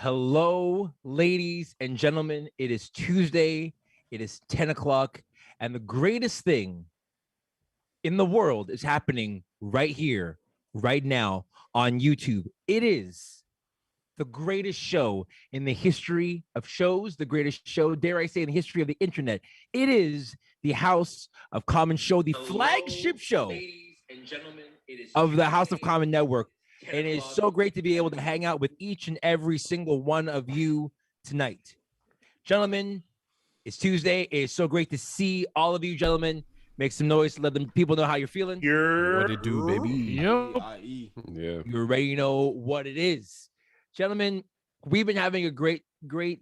Hello, ladies and gentlemen. It is Tuesday. It is 10 o'clock. And the greatest thing in the world is happening right here, right now on YouTube. It is the greatest show in the history of shows, the greatest show, dare I say, in the history of the internet. It is the House of Common show, the flagship show of the House of Common network. And it is so great to be able to hang out with each and every single one of you tonight. Gentlemen, it's Tuesday. It is so great to see all of you, gentlemen. Make some noise to let them people know how you're feeling. What it do, baby? Yep. Yeah. You already know what it is. Gentlemen, we've been having a great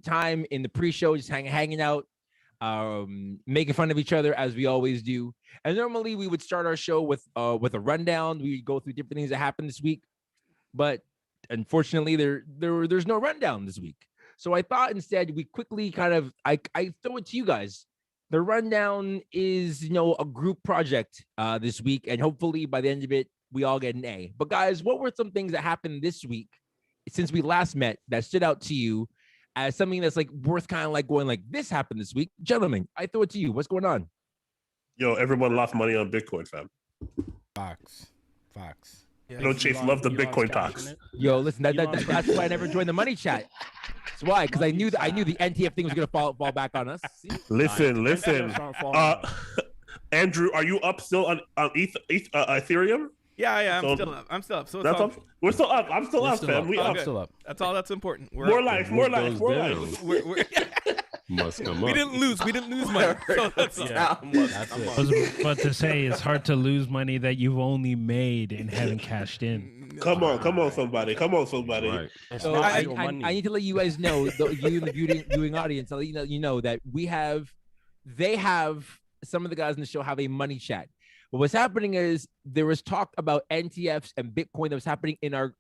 time in the pre-show, just hanging out, making fun of each other as we always do. And normally we would start our show with a rundown. We would go through different things that happened this week. But unfortunately, there's no rundown this week. So I thought instead we quickly I throw it to you guys. The rundown is, a group project this week, and hopefully by the end of it, we all get an A. But guys, what were some things that happened this week since we last met that stood out to you as something that's like worth kind of like going like this happened this week? Gentlemen, I throw it to you. What's going on? Yo, everyone lost money on Bitcoin, fam. Facts. Yeah, Chase loved the Bitcoin talks. Yo, listen, that's why I never joined the money chat. That's why, because I knew the NTF thing was gonna fall back on us. Listen. Andrew, are you up still on Ethereum? Yeah, I'm still up. So that's up. We're still up. I'm still up, fam. We up. Still up. That's all that's important. More life. We're Must come up. We didn't lose money. So that's I was about to say it's hard to lose money that you've only made and haven't cashed in. Come on, somebody. Right. So I need to let you guys know, you in the viewing audience, I'll let you know that they have some of the guys in the show have a money chat. But what's happening is there was talk about NTFs and Bitcoin that was happening in our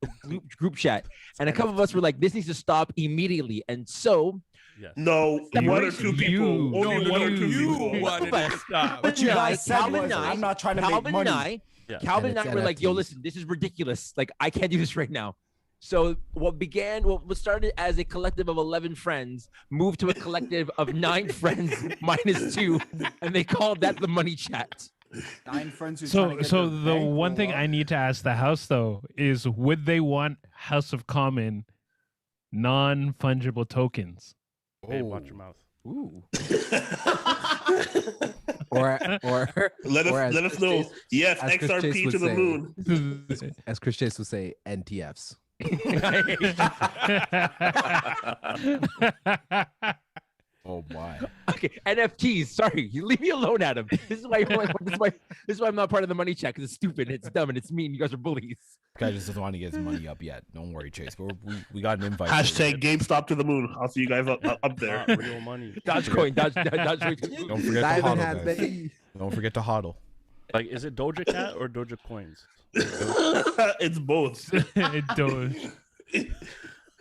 group chat, and a couple of us were like, "This needs to stop immediately." And so, yes. No, one or two people. Only one or two people wanted to stop. But you guys said I'm not trying to make money. Calvin and I were like, "Yo, listen, this is ridiculous. Like, I can't do this right now." So what started as a collective of 11 friends moved to a collective of 9 friends minus 2, and they called that the money chat. 9 friends. So the one thing I need to ask the house though is, would they want House of Common non-fungible tokens? Hey, watch your mouth. Ooh. or let us know. Yes, XRP to the moon. As Chris Chase would say, NTFs. Oh my. Okay, NFTs. Sorry, you leave me alone, Adam. This is why I'm not part of the money chat, because it's stupid, it's dumb, and it's mean. You guys are bullies. Guy just doesn't want to get his money up yet. Don't worry, Chase. We got an invite. Hashtag GameStop to the moon. I'll see you guys up there. Real money. Dogecoin. Doge. Don't forget to hodl, guys. Don't forget to hodl. Like, is it Doja Cat or Doja Coins? It's both. Doge.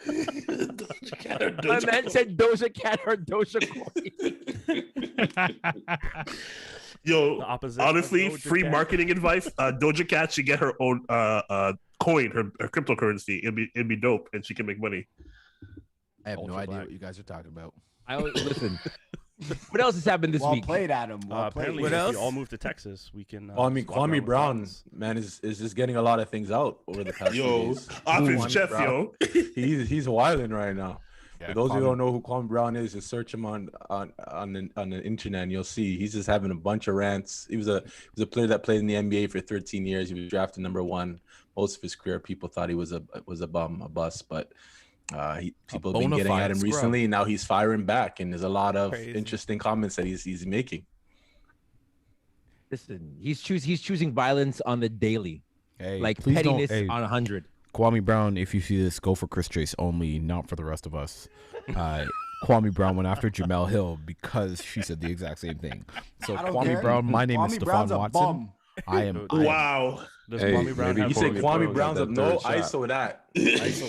Doja Cat or Doja My man said Doja Cat or Doja Coin. Yo, honestly, free marketing advice. Doja Cat should get her own coin, her cryptocurrency. It'd be dope, and she can make money. I have no idea what you guys are talking about. I always listen. What else has happened this week? Well played, Adam. Apparently, what else? we all moved to Texas. We can. Kwame Brown, man, is just getting a lot of things out over the past few days. Off his chest, yo. He's wilding right now. Yeah, For those who don't know who Kwame Brown is, just search him on the internet, and you'll see he's just having a bunch of rants. He was a player that played in the NBA for 13 years. He was drafted #1. Most of his career, people thought he was a bum, a bust, but people have been getting at him recently, and now he's firing back, and there's a lot of interesting comments that he's making. Listen, he's choosing violence on the daily, like please pettiness don't, on 100. Kwame Brown, if you see this, go for Chris Chase only, not for the rest of us. Kwame Brown went after Jamel Hill because she said the exact same thing. So Kwame Brown, my name is Stefan Watson. I am. Wow. Does Hey, Kwame Brown have you say Kwame Brown's up? No, I saw that. I saw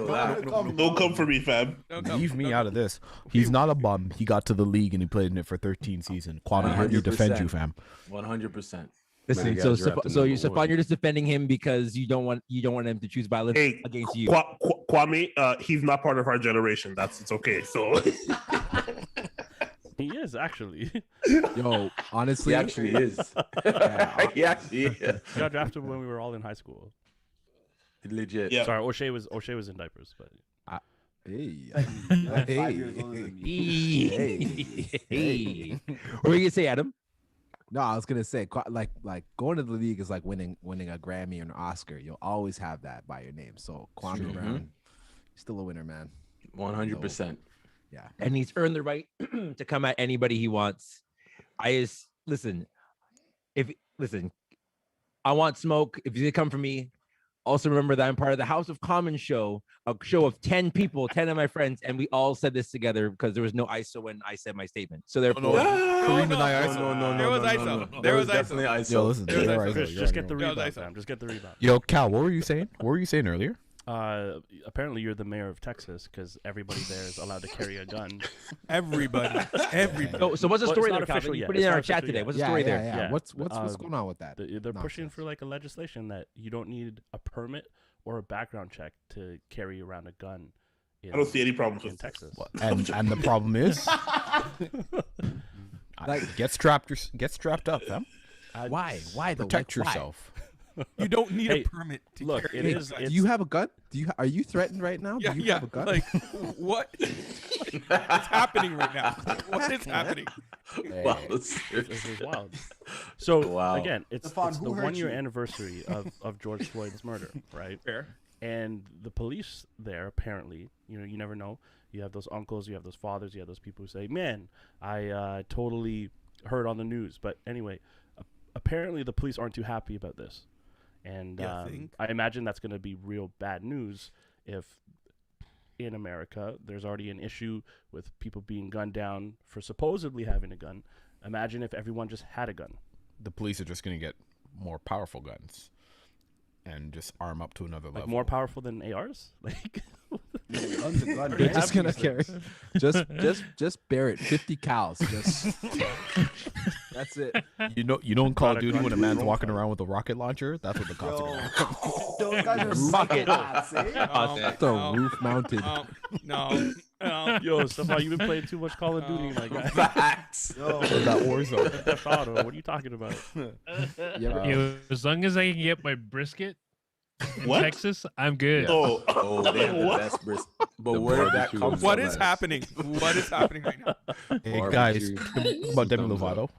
that. Don't come for me, fam. Leave me out of this. He's not a bum. He got to the league and he played in it for 13 seasons. Kwame, let me defend you, fam. 100%. Listen, guys so are up to so number Stefan, one. you're just defending him because you don't want him to choose violence Hey, against you. Kwame, he's not part of our generation. It's okay. So He is actually. Yo, honestly, He actually is. Yeah. He actually is. He got drafted when we were all in high school. Legit. Yeah. Sorry, O'Shea was in diapers, but hey, Like 5 hey, years older than me. Hey. What were you gonna say, Adam? No, I was gonna say, like going to the league is like winning a Grammy or an Oscar. You'll always have that by your name. So Kwame True. Brown, still a winner, man. 100%. Yeah. And he's earned the right to come at anybody he wants. Listen. I want smoke. If you come for me, also remember that I'm part of the House of Common show, a show of 10 people, 10 of my friends, and we all said this together because there was no ISO when I said my statement. So therefore, Kareem and I ISO. There was ISO. There was definitely ISO. ISO. Yo, listen, There was you're ISO. right, Chris, you're just right, get the you're right. Yeah, rebound, nice. fam. Just get the rebound. Yo, Cal, what were you saying? What were you saying earlier? Apparently you're the mayor of Texas because everybody there is allowed to carry a gun. Everybody. so what's the Well, story it's there, not Calvin? official You yet. put it It's in not our chat official today. yet. What's the story there? Yeah. Yeah. What's going on with that? They're pushing Nonsense. for like a legislation that you don't need a permit or a background check to carry around a gun. I don't see any problems in with Texas. And the problem is, get strapped up, fam. Why? Why though? Protect Like, why? yourself. You don't need Hey, a permit to look, carry it a is- gun. Do it's- you have a gun? Are you threatened right now? Yeah, Do you yeah. have a gun? Like, what? What's happening right now? What is happening? Wow, This is wild. So Wow. again, it's Stefan, the who hurt 1-year you? anniversary of George Floyd's murder, right? Fair. And the police there apparently, you never know. You have those uncles, you have those fathers, you have those people who say, "Man, I totally heard on the news." But anyway, apparently the police aren't too happy about this, and You think? I imagine that's going to be real bad news if in America there's already an issue with people being gunned down for supposedly having a gun. Imagine if everyone just had a gun. The police are just going to get more powerful guns and just arm up to another Like level. more powerful than ARs? Like Guns are gun. They're have just gonna these carry. Just bear it. 50 cows. Just that's it. You don't Call of Not a Duty gun when a to man's roll walking from. around with a rocket launcher. That's what the cops are Yo, gonna do. those guys are Rocket. psychopaths, eh? The roof mounted. No. yo, Stefan, you've been playing too much Call of Duty, my guy. Facts. Yo, That Warzone. Theft Auto, what are you talking about? Yo, as long as I can get my brisket in What? Texas, I'm good. Oh, Oh, they have the What? best brisket. But The where did that barbecue come is from? What is guys? happening? What is happening right now? Hey Barbecue. guys, about Demi Thumbs up. Lovato.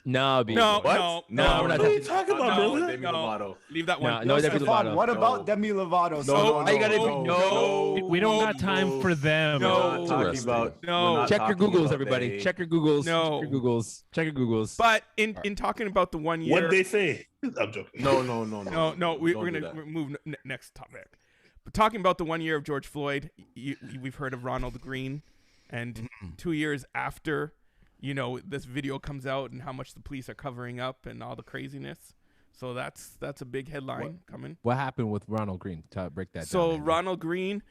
No, B. No, What? no, No, no. we're not what are you talking about, No, brother? Demi no. Lovato. Leave that one. No, Yo, Demi Stefan, Lovato. what No. about Demi Lovato? No, So, no, I gotta no, be- no. We don't got time for them. We're not No. talking about. No. we're not Check your talking Googles, about everybody. they- Check your Googles. No. Check your Googles. Check your Googles. But in talking about the 1 year, What they say? I'm joking. No. no, we're Don't do gonna that. move next topic. But talking about the 1 year of George Floyd, we've heard of Ronald Green, and 2 years after, this video comes out and how much the police are covering up and all the craziness. So that's a big headline coming. What happened with Ronald Green? Break that So down. Ronald Green,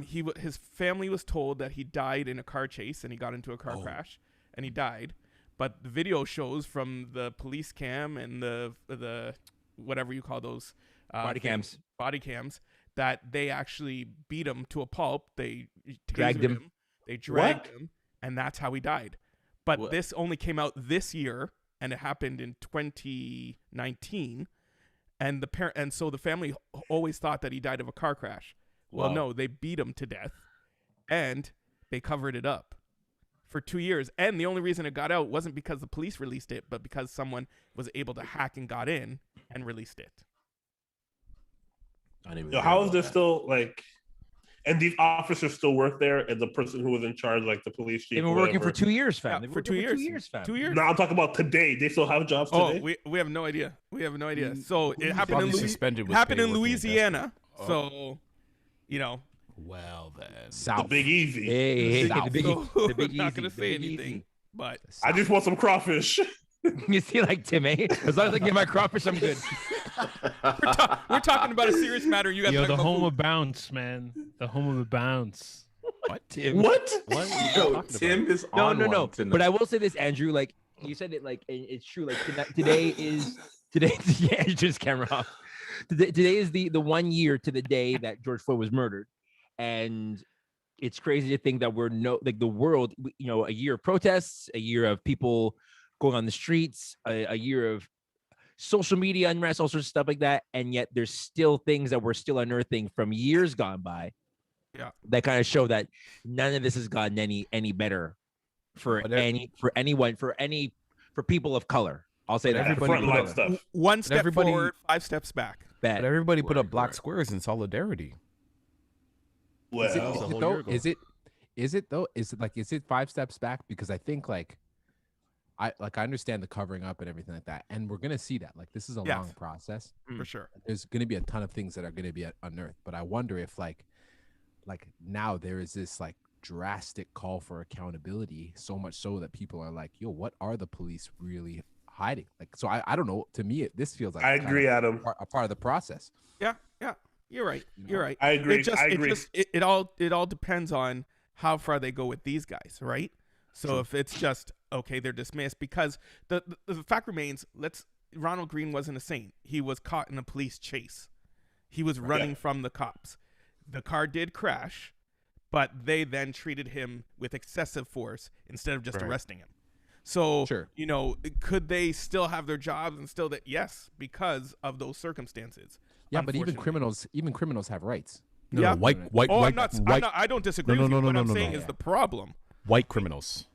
his family was told that he died in a car chase and he got into a car crash and he died. But the video shows from the police cam and the whatever you call those Body cams. body cams, that they actually beat him to a pulp. They Dragged tasered him. They dragged What? him, and that's how he died. But What? this only came out this year, and it happened in 2019. And so the family always thought that he died of a car crash. Well, Wow. no, they beat him to death, and they covered it up for 2 years. And the only reason it got out wasn't because the police released it, but because someone was able to hack and got in and released it. I didn't even Yo, hear how is about there that. still like, and these officers still work there, and the person who was in charge, like the police chief, They've been working for 2 years, fam. Yeah, They've been for working 2 years. 2 years, fam. 2 years. No, I'm talking about today. They still have jobs Oh, today. we have no idea. We have no idea. So it happened Probably in suspended with happened pay in working in Louisiana. Texas. So, Well then. the South. Big Easy. Hey, South. the big, so the big we're not easy, gonna the say big anything. easy. But I just want some crawfish. You see, like Tim, eh? As long as I get my crawfish, I'm good. we're talking about a serious matter. You guys Yo, talking the about home food. of bounce, man. The home of the bounce. What, Tim? What? What are you Yo, talking Tim about? is No, on no, no. one tonight. But I will say this, Andrew. Like, you said it like it's true. Like today is yeah, just camera off. Today is the 1 year to the day that George Floyd was murdered, and it's crazy to think that we're the world, you know, a year of protests, a year of people going on the streets, a year of social media unrest, all sorts of stuff like that, and yet there's still things that we're still unearthing from years gone by. Yeah, that kind of show that none of this has gotten any better for people of color. I'll say that frontline stuff. One step forward, 5 steps back. But everybody put up black squares in solidarity. Well, is it though? Is it 5 steps back? Because I think I understand the covering up and everything like that, and we're gonna see that. Like, this is a long process for sure. There's gonna be a ton of things that are gonna be unearthed, but I wonder if like now there is this like drastic call for accountability, so much so that people are like, yo, what are the police really hiding? Like, so I don't know. To me, this feels like I agree, Adam. A part of the process. Yeah, you're right. You're right. I agree. It all depends on how far they go with these guys, right? So if it's just okay, they're dismissed, because the fact remains, Ronald Green wasn't a saint. He was caught in a police chase. He was running from the cops. The car did crash, but they then treated him with excessive force instead of just arresting him. So, you know, could they still have their jobs and still that? Yes, because of those circumstances. Yeah, but even criminals have rights. No, white. I don't disagree with you. What I'm saying is the problem. White criminals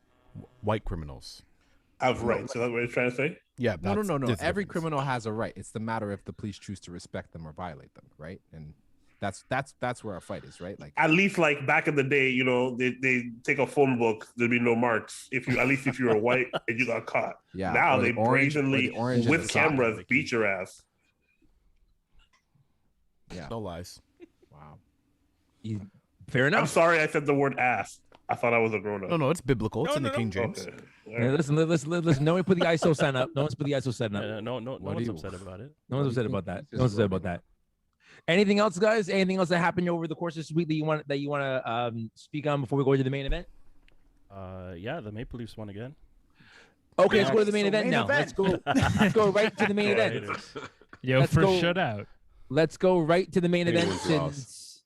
have rights. Is that what you're trying to say? Yeah. No. Every criminal has a right. It's the matter if the police choose to respect them or violate them, right? And that's where our fight is, right? Like, at least like back in the day, you know, they take a phone book, there'd be no marks if you were white and you got caught. Yeah. Now they brazenly with cameras beat your ass. Yeah. No lies. Wow. Fair enough. I'm sorry I said the word ass. I thought I was a grown up. No, it's biblical. It's in the King James. Okay. Yeah, listen. No one put the ISO sign up. No one's put the ISO sign up. No one's upset about it. No one's upset about that. No one's upset about that. Anything else, guys? Anything else that happened over the course of this week that you want to speak on before we go into the main event? Yeah, the Maple Leafs won again. Okay, let's go to the main event now. Let's go right to the main event. Shutout. Let's go right to the main event since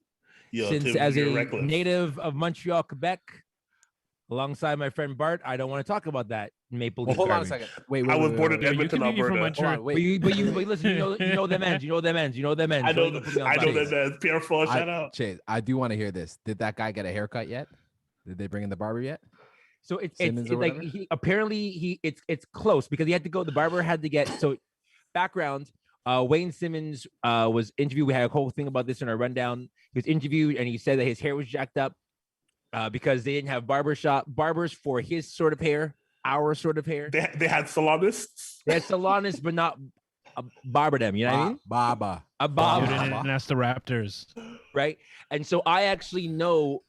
as a reckless. native of Montreal, Quebec, alongside my friend Bart, I don't want to talk about that Maple Leaf. Hold on a second. Wait. I was born in Edmonton, Alberta. But you listen. You know them ends. I know them ends. Pierre Paul, shout out. Chase, I do want to hear this. Did that guy get a haircut yet? Did they bring in the barber yet? So it's like it's close because he had to go. The barber had to get background. Wayne Simmons was interviewed. We had a whole thing about this in our rundown. He was interviewed and he said that his hair was jacked up because they didn't have barbers for his sort of hair, our sort of hair. They had salonists. They had salonists, but not barber them. You know what I mean? Baba. You didn't ask the Raptors. Right. And so I actually know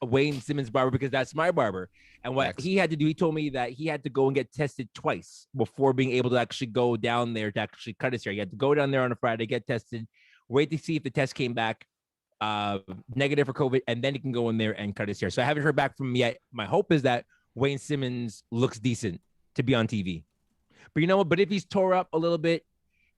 Wayne Simmons' barber because that's my barber. And what he had to do, he told me that he had to go and get tested twice before being able to actually go down there to actually cut his hair. He had to go down there on a Friday, get tested, wait to see if the test came back negative for COVID, and then he can go in there and cut his hair. So I haven't heard back from him yet. My hope is that Wayne Simmons looks decent to be on TV. But you know what? But if he's tore up a little bit,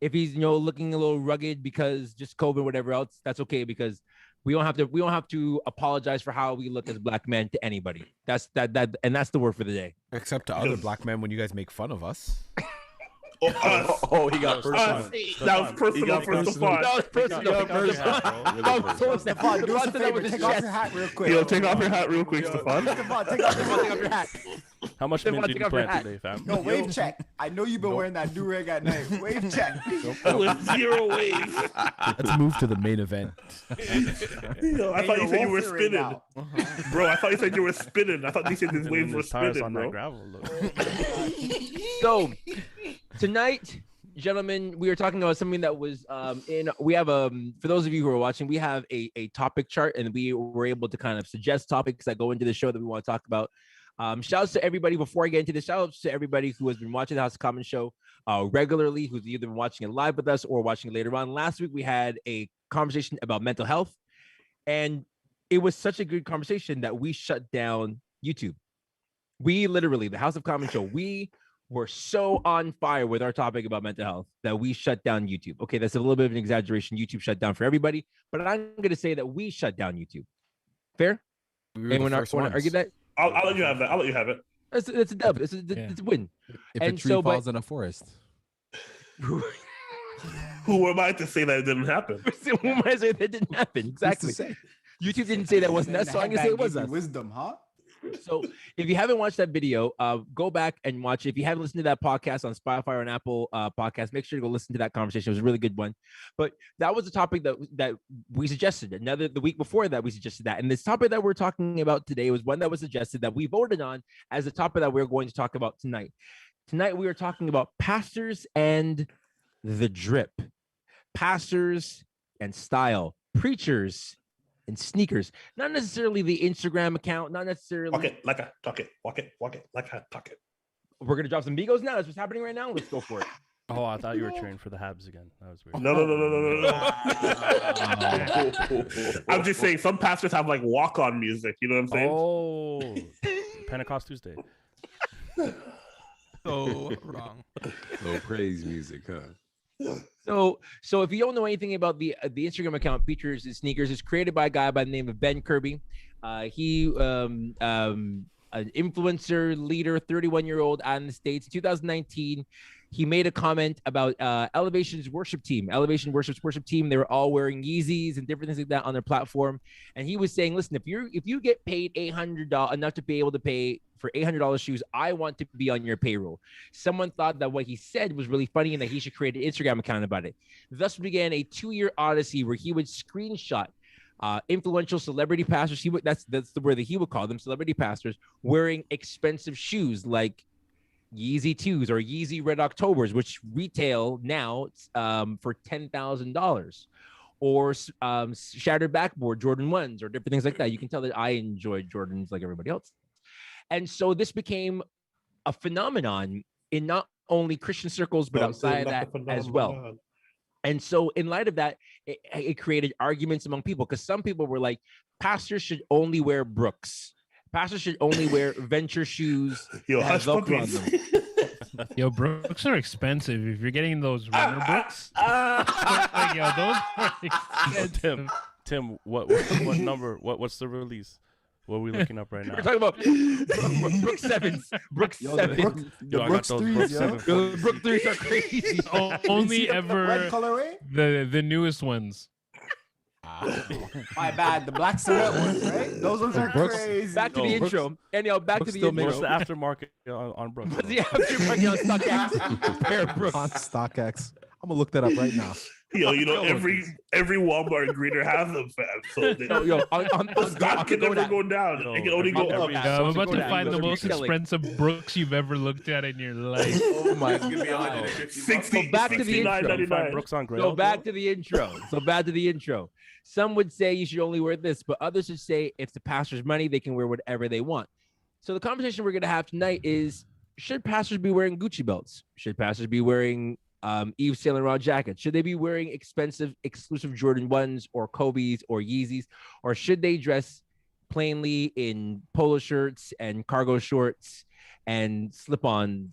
if he's looking a little rugged because just COVID, whatever else, that's okay because we don't have to apologize for how we look as black men to anybody. That's the word for the day. Except to other black men when you guys make fun of us. He got personal. That was personal for Stefan. Take off your hat real quick. Yo, take off your hat real quick, Stefan. Take off your hat. How much mint did you plant today, fam? No, wave check. I know you've been wearing that do-rag at night. Wave check. With 0 waves. Let's move to the main event. Yo, I thought you said you were spinning. Bro, I thought you said you were spinning. I thought you said these waves were spinning, bro. So tonight, gentlemen, we are talking about something that was we have for those of you who are watching, we have a topic chart and we were able to kind of suggest topics that go into the show that we want to talk about. Shout outs to everybody before I get into this. Shout outs to everybody who has been watching the House of Common show regularly, who's either been watching it live with us or watching it later on. Last week we had a conversation about mental health, and it was such a good conversation that we shut down YouTube. We literally, the House of Common show, we were so on fire with our topic about mental health that we shut down YouTube. Okay, that's a little bit of an exaggeration. YouTube shut down for everybody, but I'm going to say that we shut down YouTube. Fair? Anyone want to argue that? I'll let you have that. I'll let you have it. It's a dub. It's a win. If a tree falls in a forest. Who am I to say that it didn't happen? Who am I to say that didn't happen? Exactly. YouTube didn't say that wasn't us, so I'm going to say it was us. Wisdom, huh? So if you haven't watched that video, go back and watch it. If you haven't listened to that podcast on Spotify or on Apple podcast, make sure to go listen to that conversation. It was a really good one. But that was the topic that we suggested. The week before that, we suggested that. And this topic that we're talking about today was one that was suggested that we voted on as the topic that we're going to talk about tonight. Tonight, we are talking about pastors and the drip. Pastors and style. Preachers and sneakers, not necessarily the Instagram account, not necessarily. Walk it, talk it. We're gonna drop some Migos now. That's what's happening right now. Let's go for it. Oh, I thought you were cheering for the Habs again. That was weird. No. I'm just saying some pastors have like walk-on music. You know what I'm saying? Oh, Pentecost Tuesday. So wrong. No praise music, huh? So if you don't know anything about the Instagram account, Preachers and Sneakers, is created by a guy by the name of Ben Kirby. He an influencer leader, 31-year-old out in the States. In 2019, he made a comment about Elevation's worship team. Elevation Worship's worship team. They were all wearing Yeezys and different things like that on their platform. And he was saying, listen, if you get paid $800 enough to be able to pay for $800 shoes, I want to be on your payroll. Someone thought that what he said was really funny and that he should create an Instagram account about it. Thus began a 2-year odyssey where he would screenshot influential celebrity pastors. That's the word that he would call them, celebrity pastors, wearing expensive shoes like Yeezy 2s or Yeezy Red Octobers, which retail now for $10,000, or shattered backboard Jordan 1s or different things like that. You can tell that I enjoy Jordans like everybody else. And so this became a phenomenon in not only Christian circles, but outside of that as well. And so in light of that, it created arguments among people, because some people were like, pastors should only wear Brooks. Pastors should only wear Venture shoes. Yo, that have Velcro on them. Yo, Brooks are expensive. If you're getting those runner Brooks, like, yo, those are expensive. Tim, what number? What's the release? What are we looking up right now? We're talking about Brooks 7s. Brooks 7s. Yo, I got those Brooks 7s. The Brooks 3s are crazy. Only ever the newest ones. My bad. The black silhouette ones, right? Those ones are crazy. Back to the intro. Anyhow, back to the intro. What's the aftermarket on Brooks? What's the aftermarket on StockX? Pair of Brooks. On StockX. I'm gonna look that up right now. Yo, every Walmart greeter has them, fam. So God can never go down. It can only go up. I'm about to find the most expensive Brooks you've ever looked at in your life. Oh my God. 60, back to the intro. Brooks on Grail. So back to the intro. Some would say you should only wear this, but others would say it's the pastor's money, they can wear whatever they want. So the conversation we're going to have tonight is, should pastors be wearing Gucci belts? Should pastors be wearing Yves Saint Laurent jackets? Should they be wearing expensive, exclusive Jordan 1s or Kobe's or Yeezys? Or should they dress plainly in polo shirts and cargo shorts and slip-on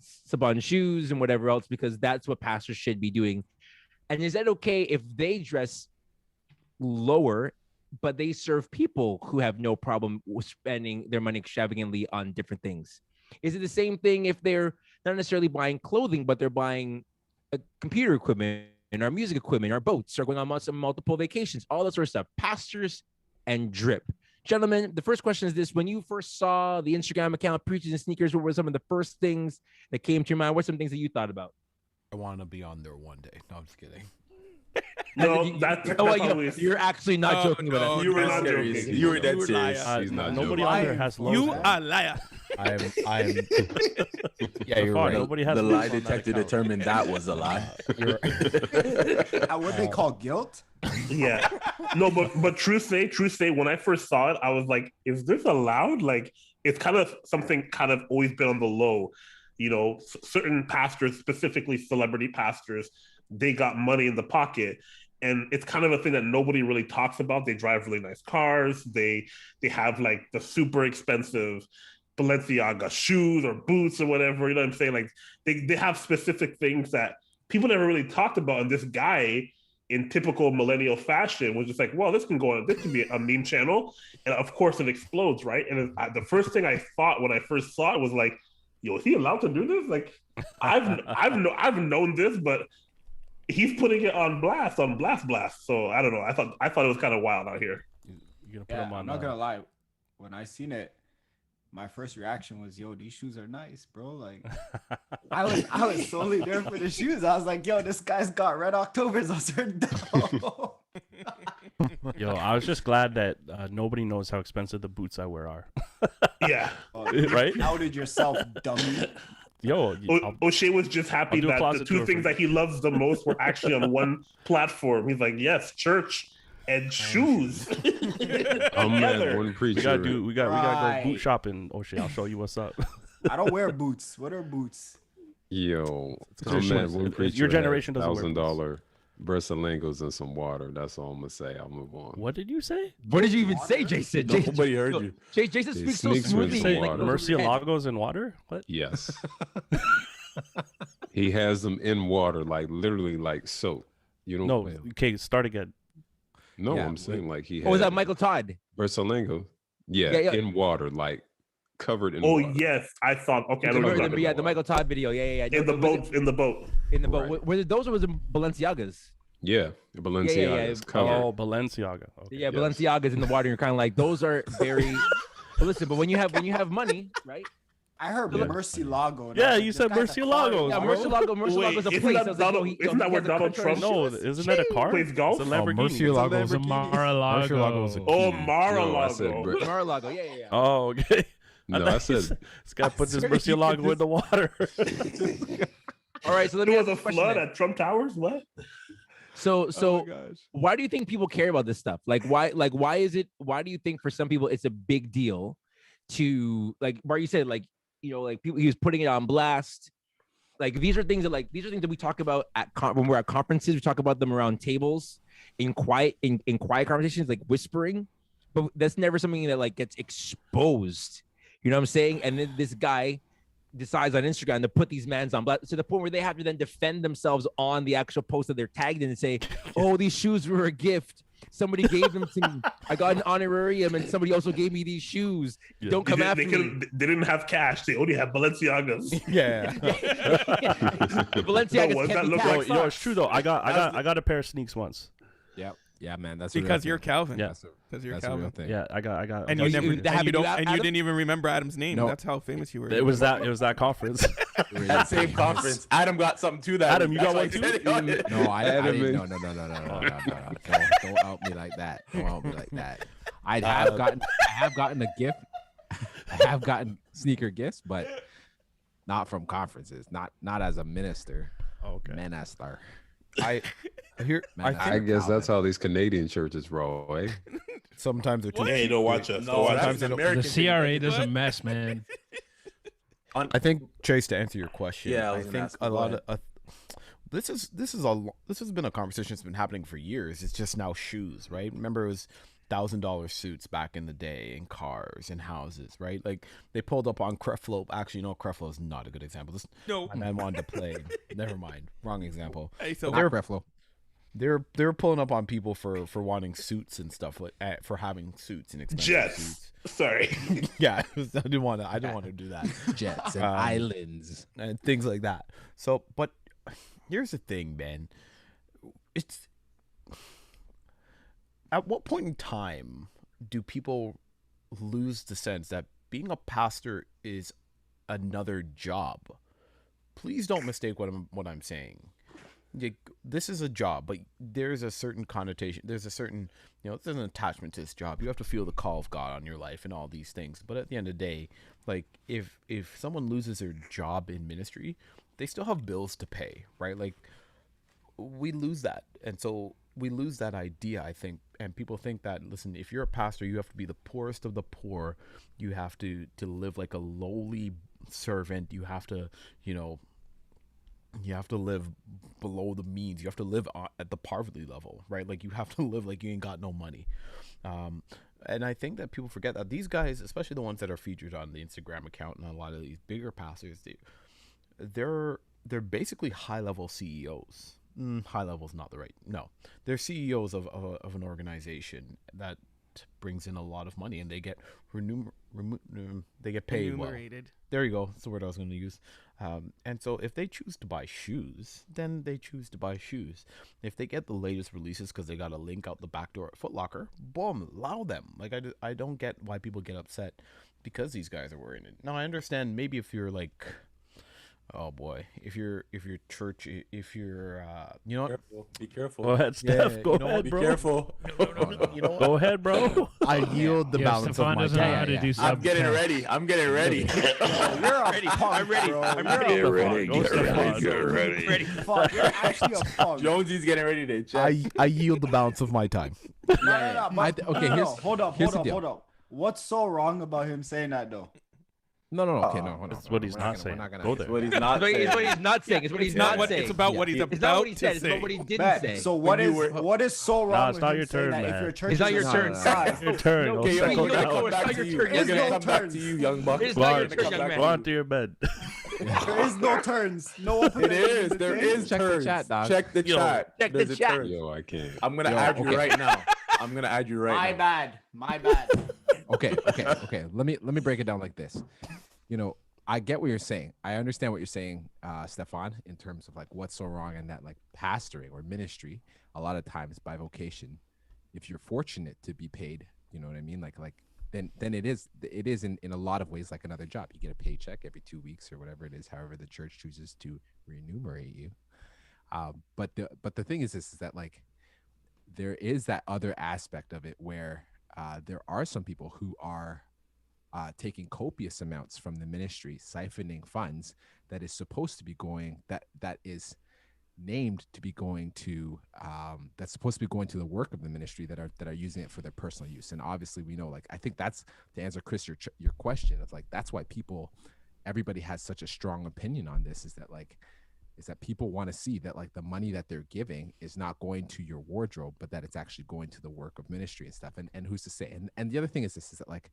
shoes and whatever else, because that's what pastors should be doing? And is that okay if they dress lower, but they serve people who have no problem with spending their money extravagantly on different things? Is it the same thing if they're not necessarily buying clothing, but they're buying computer equipment and our music equipment, our boats, are going on multiple vacations, all that sort of stuff? Pastors and drip. Gentlemen, the first question is this: when you first saw the Instagram account Preachers and Sneakers, what were some of the first things that came to your mind? What are some things that you thought about? I want to be on there one day. No, I'm just kidding. No, that's you're actually not joking about it. You were not joking. You were dead serious. He's not nobody joking. on there has lows. You are a liar. I am. Yeah, you're right. Nobody has The lows lie on that detector account. determined that was a lie. What they call guilt? Yeah. No, but truth say, when I first saw it, I was like, is this allowed? Like, it's kind of something kind of always been on the low. You know, certain pastors, specifically celebrity pastors, they got money in the pocket. And it's kind of a thing that nobody really talks about. They drive really nice cars. They have like the super expensive Balenciaga shoes or boots or whatever. You know what I'm saying? Like they have specific things that people never really talked about. And this guy, in typical millennial fashion, was just like, well, this can go on. This can be a meme channel, and of course it explodes, right? And the first thing I thought when I first saw it was like, yo, is he allowed to do this? Like, I've known this, but he's putting it on blast. So I don't know. I thought it was kind of wild out here. You're gonna put him on. I'm not gonna lie. When I seen it, my first reaction was, "Yo, these shoes are nice, bro." Like, I was solely there for the shoes. I was like, "Yo, this guy's got Red Octobers on certain dough." Yo, I was just glad that nobody knows how expensive the boots I wear are. Yeah, right. Outed yourself, dummy. Yo, O'Shea was just happy that the two things that he loves the most were actually on one platform. He's like, yes, church and shoes. Oh man, one preacher. We gotta go boot shopping, O'Shea. I'll show you what's up. I don't wear boots. What are boots? Yo, oh man, one preacher. Your generation doesn't wear $1,000 Bristlingos and some water. That's all I'm gonna say. I'll move on. What did you say? What did you even say, Jason? Nobody heard you. Jason speaks so sneaks with smoothly. some Like, water. Murcielagos in water? What? Yes. He has them in water, like literally like soap. You don't. No. Okay, start again. No, Yeah, I'm saying like he. Oh, was had that Michael Todd? Bristlingos? Yeah, Yeah. in water, like covered in. Oh water. yes, I thought. Okay, I don't know. The, About yeah, the Michael Todd video. Yeah. in the boat. In the boat. In the boat. Right. Were it those or was it Balenciagas? Yeah, the Balenciaga is covered. Oh, Balenciaga. Okay. Yeah, Yes. Balenciagas in the water. You're kind of like, those are very. But listen, but when you have money, right? I heard Yeah. Murcielago. and I Yeah, was like, you this said guy's a Murcielago. Yeah, car, bro. Murcielago's a Wait, place. isn't that Donald- isn't that where Donald Trump- No, isn't that a car? Plays golf? It's a Oh, Lamborghini. Murcielago's a Lamborghini. Mar-a-Lago. Oh, No, I said Mar-a-Lago. Mar-a-Lago. Yeah. Oh, okay. No, I said This guy puts his Murcielago in the water. All right, so let me There ask was you a question flood then. at Trump Towers. What? So Oh my gosh. why do you think people care about this stuff? Why do you think for some people it's a big deal to, like Bar, you said, like, you know, like people, he was putting it on blast. Like these are things that we talk about when we're at conferences. We talk about them around tables in quiet conversations, like whispering, but that's never something that like gets exposed. You know what I'm saying? And then this guy decides on Instagram to put these mans on blast to the point where they have to then defend themselves on the actual post that they're tagged in and say, "Oh, these shoes were a gift. Somebody gave them to me. I got an honorarium, and somebody also gave me these shoes. Yeah. Don't come after me." They didn't have cash. They only had Balenciagas. Yeah. Balenciagas No, what can't that be look taxed. like? Yo, it's true though. I got a pair of sneaks once. Yeah, man. That's Because a real you're thing. Calvin. Yeah. That's you're a real Calvin. thing. Yeah, I got. And Oh, you you- never, that happened to you, and you Adam? didn't even remember Adam's name. No. That's how famous you were. It was that conference. That same conference. Adam got something to that. Adam, you got one too? No, I Adam didn't. and- No. Don't out me like that. Don't out me like that. I have gotten a gift. I have gotten sneaker gifts, but not from conferences. Not as a minister. Okay. Minister. I I guess that's how these Canadian churches roll, eh? sometimes they're too. Hey, don't watch us. Don't watch sometimes us. they don't- The CRA does a mess, man. I think, Chase, to answer your question, Yeah, I I was gonna think ask, a go lot ahead. of this has been a conversation that's been happening for years. It's just now shoes, right? Remember, it was $1,000 suits back in the day, in cars and houses, right? Like they pulled up on Creflo. Actually, no, Creflo is not a good example. This, No. my man wanted to play. Never mind, wrong example. Hey, so Not Creflo. They're pulling up on people for wanting suits and stuff, like for having suits and expensive Jets. suits. Sorry. Yeah, I didn't want to do that. Jets and Um, islands. And things like that. So, but here's the thing, man. It's at what point in time do people lose the sense that being a pastor is another job? Please don't mistake what I'm saying. This is a job, but there's a certain connotation. There's a certain, there's an attachment to this job. You have to feel the call of God on your life and all these things. But at the end of the day, like if someone loses their job in ministry, they still have bills to pay, right? Like we lose that. And so we lose that idea, I think. And people think that, listen, if you're a pastor, you have to be the poorest of the poor. You have to live like a lowly servant. You have to, you have to live below the means. You have to live at the poverty level, right? Like you have to live like you ain't got no money. And I think that people forget that these guys, especially the ones that are featured on the Instagram account and a lot of these bigger pastors, they're basically high-level CEOs. High level is not the right. No, they're CEOs of an organization that brings in a lot of money, and they get they get paid well. There you go. That's the word I was going to use. And so if they choose to buy shoes, then they choose to buy shoes. If they get the latest releases because they got a link out the back door at Foot Locker, boom, allow them. Like I don't get why people get upset because these guys are wearing it. Now I understand maybe if you're like, oh boy, if your church, if you're you know, be careful. Go ahead, Steph. Go ahead, be bro. careful. No. You know what? Go ahead, bro. I yield the balance of my time. I'm getting ready. I'm getting ready. You're ready. I'm ready. I'm ready. You're actually a punk. Jonesy's getting ready to check. I yield the balance of my time. No. Hold deal. up. What's so wrong about him saying that though? No. Okay, no. That's what he's not saying. Go there. What he's not saying. It's what he's not saying. It's what he's not saying. It's about what he's It's not what he about said. to It's say. about what he didn't say. So what is so wrong it's with not him your saying turn, that if man. your church It's not is your the turn. same size? Your turn. No, Go okay, settle you're down. gonna back start to your you. turn. We're There's gonna no come back turns. to you, young buck. It's not your Go turn, young on, man. go on to your bed. There is no turns. No open. It is. There is Check the turns. chat, dog. Check the chat. Check the There's a chat. turn. Yo, I can't. I'm gonna add you right now. I'm gonna add you right now. My bad. Okay. Let me break it down like this. You know, I get what you're saying. I understand what you're saying, Stefan, in terms of like what's so wrong in that, like pastoring or ministry. A lot of times by vocation, if you're fortunate to be paid, you know what I mean? Like then it is in a lot of ways like another job. You get a paycheck every 2 weeks or whatever it is, however the church chooses to remunerate you. But the thing is that like there is that other aspect of it where there are some people who are taking copious amounts from the ministry, siphoning funds that is supposed to be going, that is named to be going to, that's supposed to be going to the work of the ministry that are using it for their personal use. And obviously we know, like, I think that's to answer Chris your question of like, that's why everybody has such a strong opinion on this, is that people want to see that like the money that they're giving is not going to your wardrobe, but that it's actually going to the work of ministry and stuff. And who's to say? And the other thing is that like,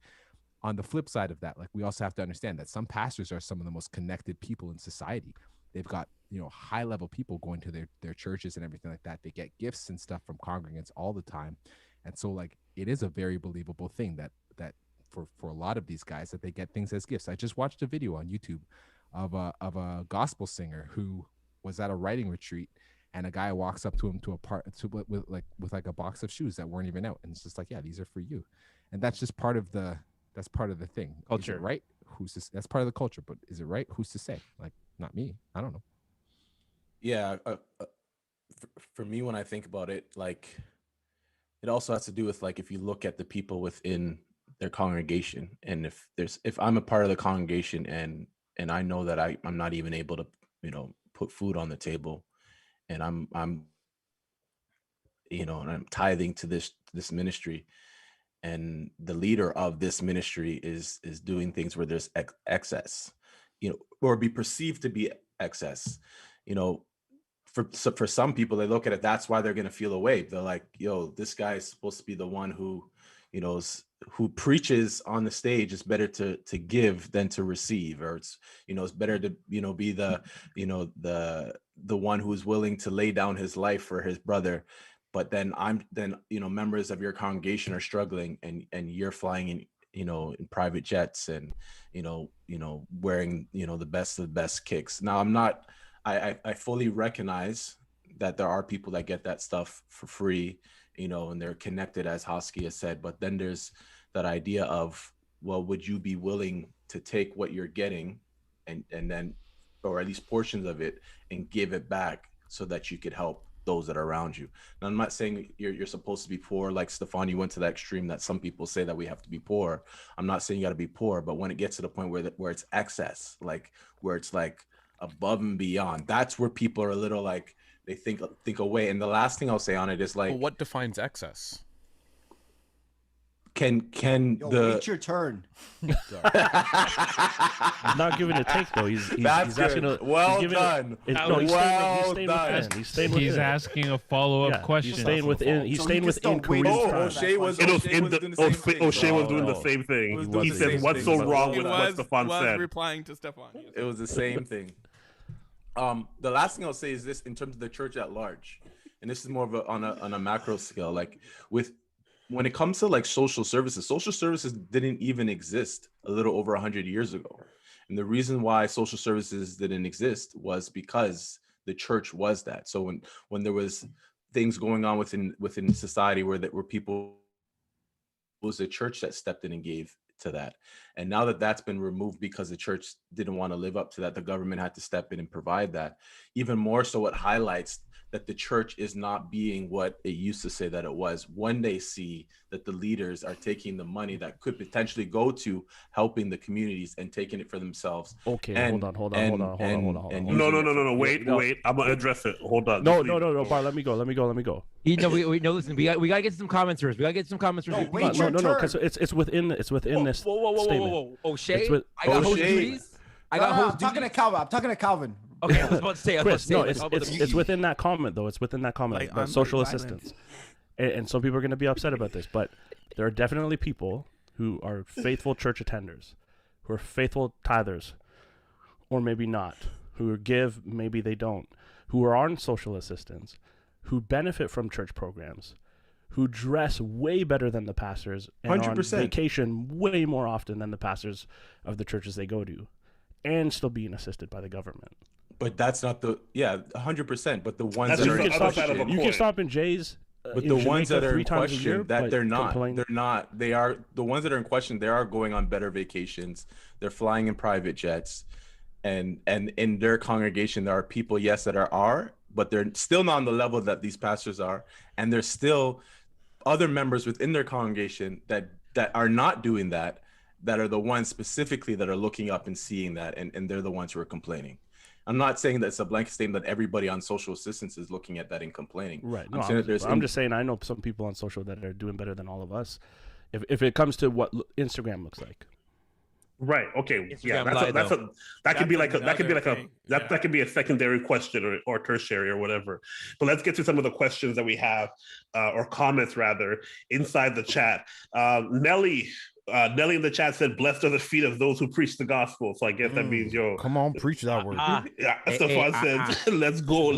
on the flip side of that, like we also have to understand that some pastors are some of the most connected people in society. They've got, high level people going to their churches and everything like that. They get gifts and stuff from congregants all the time. And so like, it is a very believable thing that for a lot of these guys that they get things as gifts. I just watched a video on YouTube of a gospel singer who was at a writing retreat, and a guy walks up to him with a box of shoes that weren't even out. And it's just like, yeah, these are for you. And that's just part of the thing. Culture. Is it right? That's part of the culture, but is it right? Who's to say? Like, not me. I don't know. Yeah. For me, when I think about it, like, it also has to do with like, if you look at the people within their congregation, and if I'm a part of the congregation and I know that I'm not even able to, put food on the table, and I'm and I'm tithing to this ministry, and the leader of this ministry is doing things where there's excess, or be perceived to be excess, for some people, they look at it, that's why they're going to feel away. They're like, yo, this guy is supposed to be the one who, who preaches on the stage. It's better to give than to receive, or it's better to be the the one who's willing to lay down his life for his brother. But then members of your congregation are struggling, and you're flying in in private jets, and wearing the best of the best kicks. Now I fully recognize that there are people that get that stuff for free, and they're connected, as Hosky has said. But then there's that idea of, well, would you be willing to take what you're getting and then, or at least portions of it, and give it back so that you could help those that are around you? And I'm not saying you're supposed to be poor, like Stefan, you went to that extreme that some people say that we have to be poor. I'm not saying you got to be poor, but when it gets to the point where it's excess, like where it's like above and beyond, that's where people are a little like, they think away. And the last thing I'll say on it is like, well, what defines excess? Can Yo, the wait your turn. He's not giving a take though. He's That's asking good. a, Well he's giving done. No, he's Well staying done. within. He's staying within. He's asking a follow-up Yeah, question. He's staying within. He's So staying he can within still wait Korean his time. O'Shea was It was doing the same thing. O'Shea was doing No. the same thing. was doing He the said, same "What's thing. so wrong He with what Stefan was said?" replying to Stefan. It was the same thing. The last thing I'll say is this in terms of the church at large, and this is more of on a macro scale. Like when it comes to like social services didn't even exist a little over 100 years ago. And the reason why social services didn't exist was because the church was that. So when there was things going on within society where people, it was the church that stepped in and gave to that. And now that that's been removed because the church didn't want to live up to that, the government had to step in and provide that. Even more so, it highlights that the church is not being what it used to say that it was when they see that the leaders are taking the money that could potentially go to helping the communities and taking it for themselves. Okay, hold on. No. Wait. I'm gonna address it. Hold on. No, Bart, let me go. No, we no. Listen, we gotta get some comments first. Wait your No, turn. because it's within this statement. Whoa. O'Shea, It's with- I got host O'Shea. duties. I No, got no, host I'm talking to duties. Calvin. I'm talking to Calvin. Okay, I was about to say. Chris, no, it's within that comment though. It's within that comment Like, about I'm social very violent. assistance, and some people are going to be upset about this, but there are definitely people who are faithful church attenders, who are faithful tithers, or maybe not, who give, maybe they don't, who are on social assistance, who benefit from church programs, who dress way better than the pastors and are on 100%. vacation way more often than the pastors of the churches they go to, and still being assisted by the government. But that's not 100%. But the ones That's that just are the in other side of question, a You coin. can stop in Jay's. but in the ones Jamaica that are 3 in times a year, question, that but they're not. complain- They're not. They are the ones that are in question. They are going on better vacations. They're flying in private jets, and in their congregation there are people, yes, that are, but they're still not on the level that these pastors are, and there's still other members within their congregation that are not doing that are the ones specifically that are looking up and seeing that, and they're the ones who are complaining. I'm not saying that it's a blanket statement that everybody on social assistance is looking at that and complaining. Right. No, I'm saying that there's I'm just saying I know some people on social that are doing better than all of us. If it comes to what Instagram looks like. Right. Okay. Yeah. Instagram Live, That could be like another thing. that could be a secondary question or tertiary or whatever. But let's get to some of the questions that we have or comments rather inside the chat. Nelly in the chat said, "Blessed are the feet of those who preach the gospel." So I guess that means Come on, preach that word. Yeah, Stefan said, let's go.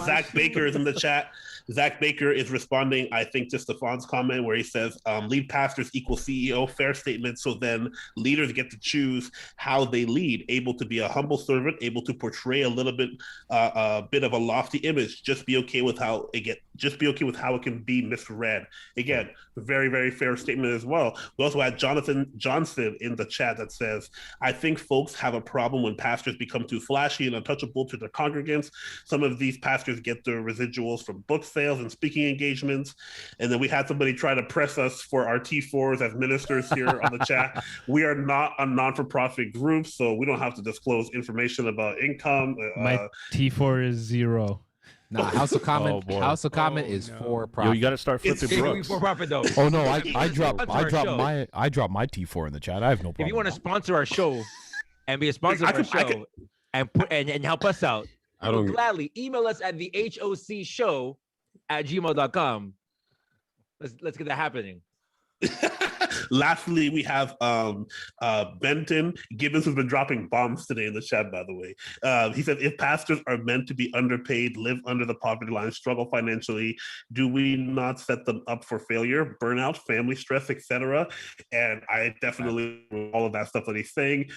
Zach Baker is in the chat. Zach Baker is responding, I think, to Stefan's comment where he says, lead pastors equal CEO, fair statement. So then leaders get to choose how they lead, able to be a humble servant, able to portray a bit of a lofty image. Just be okay with how it can be misread. Again, very, very fair statement as well. We also had Jonathan Johnson in the chat that says, I think folks have a problem when pastors become too flashy and untouchable to their congregants. Some of these pastors get their residuals from book sales and speaking engagements. And then we had somebody try to press us for our T4s as ministers here on the chat. We are not a non-for-profit group, so we don't have to disclose information about income. My T4 is 0. Nah, House of Common. Oh, boy. House of Common is for profit. Yo, you got to start flipping Brooks. for profit though. Oh no, I dropped Sponsor our show. my T4 in the chat. I have no problem. If you want to sponsor our show and be a sponsor of our show and help us out, I don't- gladly email us at thehouseofcommon@gmail.com. Let's get that happening. Lastly, we have Benton Gibbons, who's been dropping bombs today in the chat, by the way. He said, if pastors are meant to be underpaid, live under the poverty line, struggle financially, do we not set them up for failure, burnout, family stress, etc.? And I definitely all of that stuff that he's saying.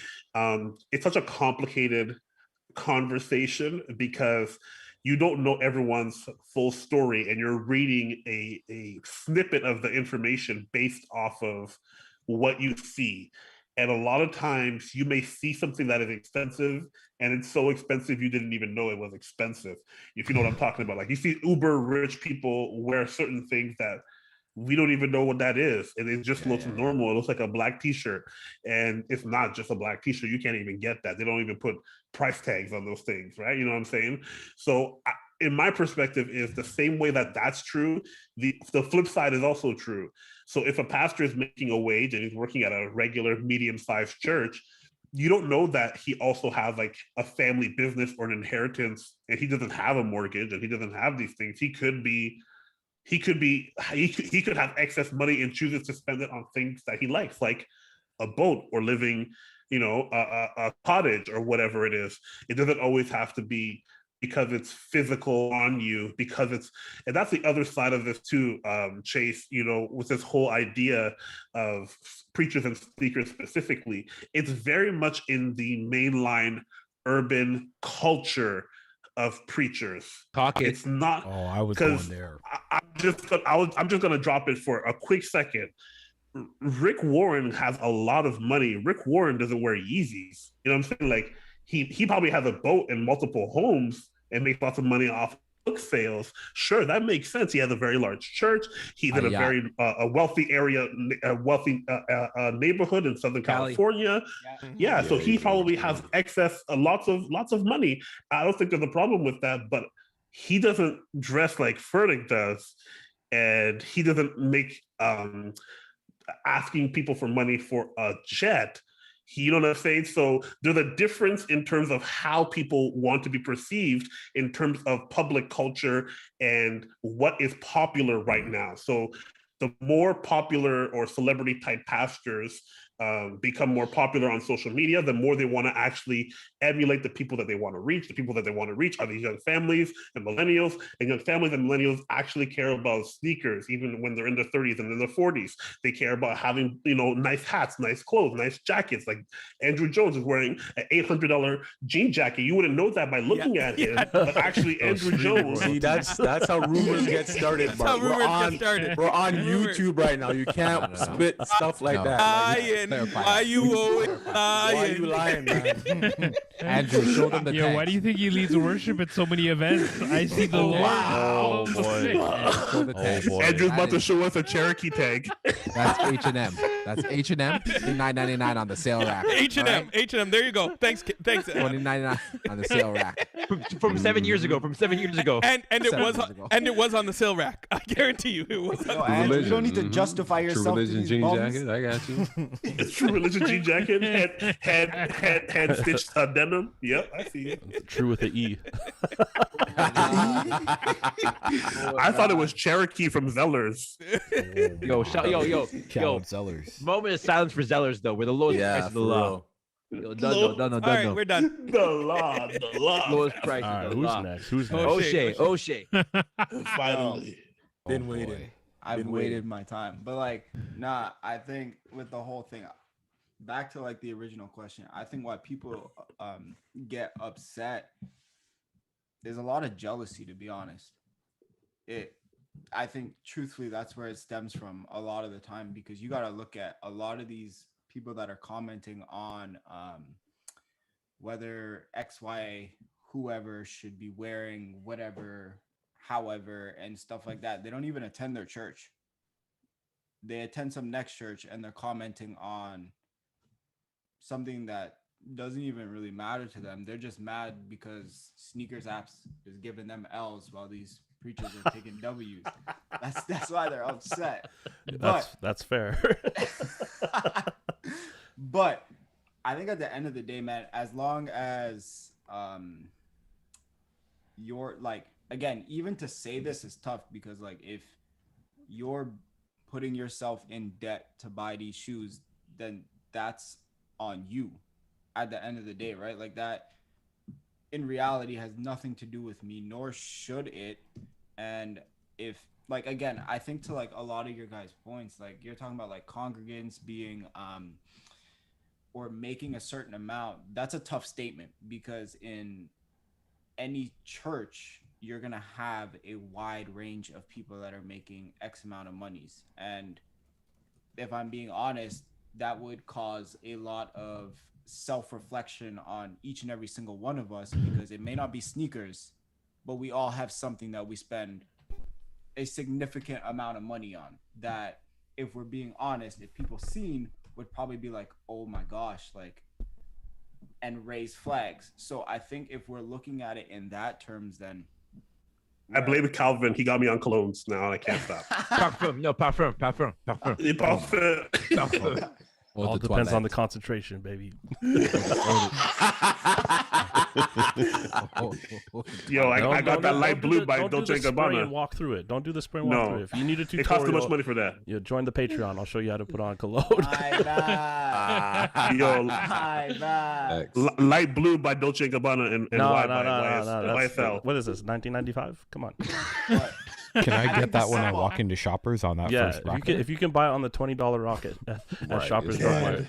It's such a complicated conversation because you don't know everyone's full story and you're reading a snippet of the information based off of what you see. And a lot of times you may see something that is expensive and it's so expensive you didn't even know it was expensive. If you know what I'm talking about. Like you see uber rich people wear certain things that we don't even know what that is. And it just looks normal. It looks like a black t-shirt. And it's not just a black t-shirt. You can't even get that. They don't even put price tags on those things, right? You know what I'm saying? So in my perspective, is the same way that that's true, the flip side is also true. So if a pastor is making a wage and he's working at a regular medium-sized church, you don't know that he also has like a family business or an inheritance, and he doesn't have a mortgage and he doesn't have these things. He could have excess money and chooses to spend it on things that he likes, like a boat or living, a cottage or whatever it is. It doesn't always have to be because it's physical on you, and that's the other side of this too, Chase, with this whole idea of preachers and speakers specifically. It's very much in the mainline urban culture of preachers. It's not. Oh, I was going there. I'm just going to drop it for a quick second. Rick Warren has a lot of money. Rick Warren doesn't wear Yeezys. You know what I'm saying? Like, he probably has a boat and multiple homes and makes lots of money off book sales. Sure, that makes sense. He has a very large church. He's in a very a wealthy area, a wealthy neighborhood in Southern California. Yeah, so he probably has excess, lots of money. I don't think there's a problem with that, but he doesn't dress like Furtick does, and he doesn't make asking people for money for a jet. You know what I'm saying? So there's a difference in terms of how people want to be perceived in terms of public culture and what is popular right now. So the more popular or celebrity type pastors become more popular on social media, the more they want to actually emulate the people that they want to reach. The people that they want to reach are these young families and millennials, and young families and millennials actually care about sneakers, even when they're in their 30s and in their 40s. They care about having, nice hats, nice clothes, nice jackets. Like Andrew Jones is wearing an $800 jean jacket. You wouldn't know that by looking at him, but actually Andrew Jones. See, that's how rumors get started. We're on YouTube right now. You can't spit stuff like that. Why you always lying? Why are you lying, man? Andrew, show them the Yeah, why do you think he leads worship at so many events? I see the Lord. Oh, boy. Andrew's about to show us a Cherokee tag. That's H&M. That's H&M. $9.99 on the sale rack. H&M. H&M. There you go. Thanks. $20.99 on the sale rack. From 7 years ago. And it was on the sale rack. I guarantee you it was. Andrew, you don't need to justify yourself. True Religion jean jacket. I got you. True Religion jean jacket. Hand stitched denim. Yep, I see it. True with the E. I thought it was Cherokee from Zellers. Yo, Zellers. Moment of silence for Zellers, though. We're the lowest price of the law. No. All right, we're done. The law. Lowest price All right, of the who's law. next? Who's next? O'Shea. Finally. Been waiting. I've waited my time, but I think with the whole thing, back to the original question, I think why people get upset, there's a lot of jealousy, to be honest. I think truthfully that's where it stems from a lot of the time, because you got to look at a lot of these people that are commenting on whether XY whoever should be wearing whatever, however, and stuff like that. They don't even attend their church. They attend some next church and they're commenting on something that doesn't even really matter to them. They're just mad because Sneakers Apps is giving them L's while these preachers are taking W's. That's why they're upset. That's fair. But I think at the end of the day, man, as long as you're again, even to say this is tough, because if you're putting yourself in debt to buy these shoes, then that's on you at the end of the day, right? That in reality has nothing to do with me, nor should it. And if again, I think to a lot of your guys' points, you're talking about congregants being or making a certain amount, that's a tough statement, because in any church you're gonna have a wide range of people that are making X amount of monies. And if I'm being honest, that would cause a lot of self-reflection on each and every single one of us, because it may not be sneakers, but we all have something that we spend a significant amount of money on, that if we're being honest, if people seen, would probably be oh my gosh, and raise flags. So I think if we're looking at it in that terms, then I blame Calvin. He got me on colognes now, and I can't stop. Parfum, no parfum. All depends on the concentration, baby. Yo, I got that light blue by Dolce & Gabbana. And walk through it. Don't do the spray and walk through it. If you need a tutorial, it costs too much money for that. You join the Patreon. I'll show you how to put on cologne. Light blue by Dolce & Gabbana and white by YSL. What is this? 1995? Come on. Can I get that when I walk into Shoppers on that first rocket? If you can buy it on the $20 rocket at Shoppers.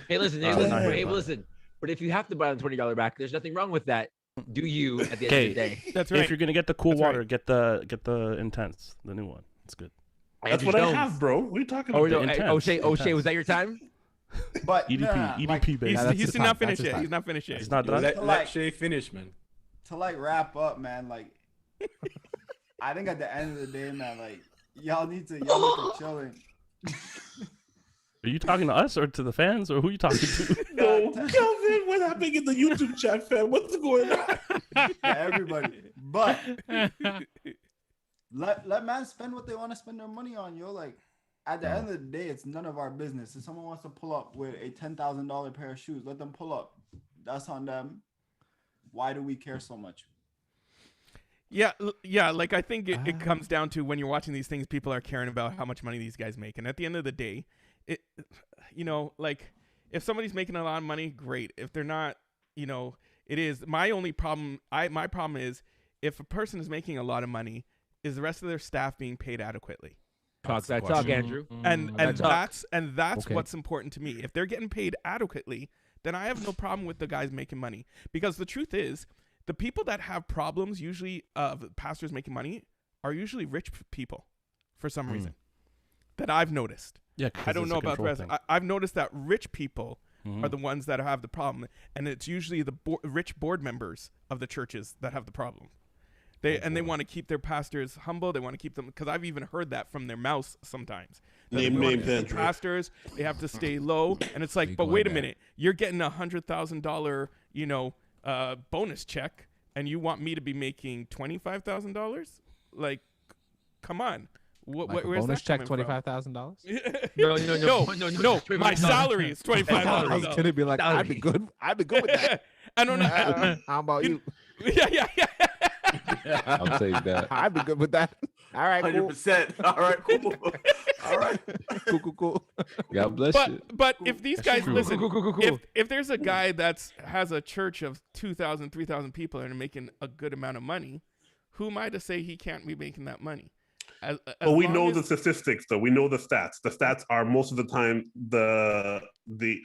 Hey, listen. But if you have to buy on $20 rack, there's nothing wrong with that. Do you at the end of the day? That's right. If you're gonna get the cool water, get the Intense, the new one. It's good. That's what I have, bro. What are you talking about? O'Shea, was that your time? But EDP, baby. He's not finished yet. He's not finished yet. He's not done. Let Shay finish, man. To wrap up, man, I think at the end of the day, man, y'all need to chill. Are you talking to us or to the fans, or who are you talking to? No, Kelvin, what's happening in the YouTube chat, fam? What's going on? Everybody. But let man spend what they want to spend their money on, yo. At the end of the day, it's none of our business. If someone wants to pull up with a $10,000 pair of shoes, let them pull up. That's on them. Why do we care so much? Yeah. I think it comes down to when you're watching these things, people are caring about how much money these guys make, and at the end of the day, if somebody's making a lot of money, great. If they're not, it is. My only problem. My problem is if a person is making a lot of money, is the rest of their staff being paid adequately? Talk, Andrew. And that's what's important to me. If they're getting paid adequately, then I have no problem with the guys making money, because the truth is, the people that have problems usually of pastors making money are usually rich people for some reason that I've noticed. Yeah, I don't know about the rest. I've noticed that rich people are the ones that have the problem, and it's usually the rich board members of the churches that have the problem. They want to keep their pastors humble. They want to keep them, because I've even heard that from their mouths sometimes. Pastors, they have to stay low, and it's like, but wait a minute, you're getting $100,000, bonus check, and you want me to be making $25,000? Like, come on. Where's bonus check $25,000? No. My salary is $25,000. I was gonna be like, I'd be good with that. I don't know. How about you? Yeah. I'll take that. I'd be good with that. All right, 100%. Cool. All right, cool. All right, cool. God bless you. But if these guys listen, if there's a guy that has a church of 2,000, 3,000 people and are making a good amount of money, who am I to say he can't be making that money? But we know the statistics, though. We know the stats. The stats are most of the time the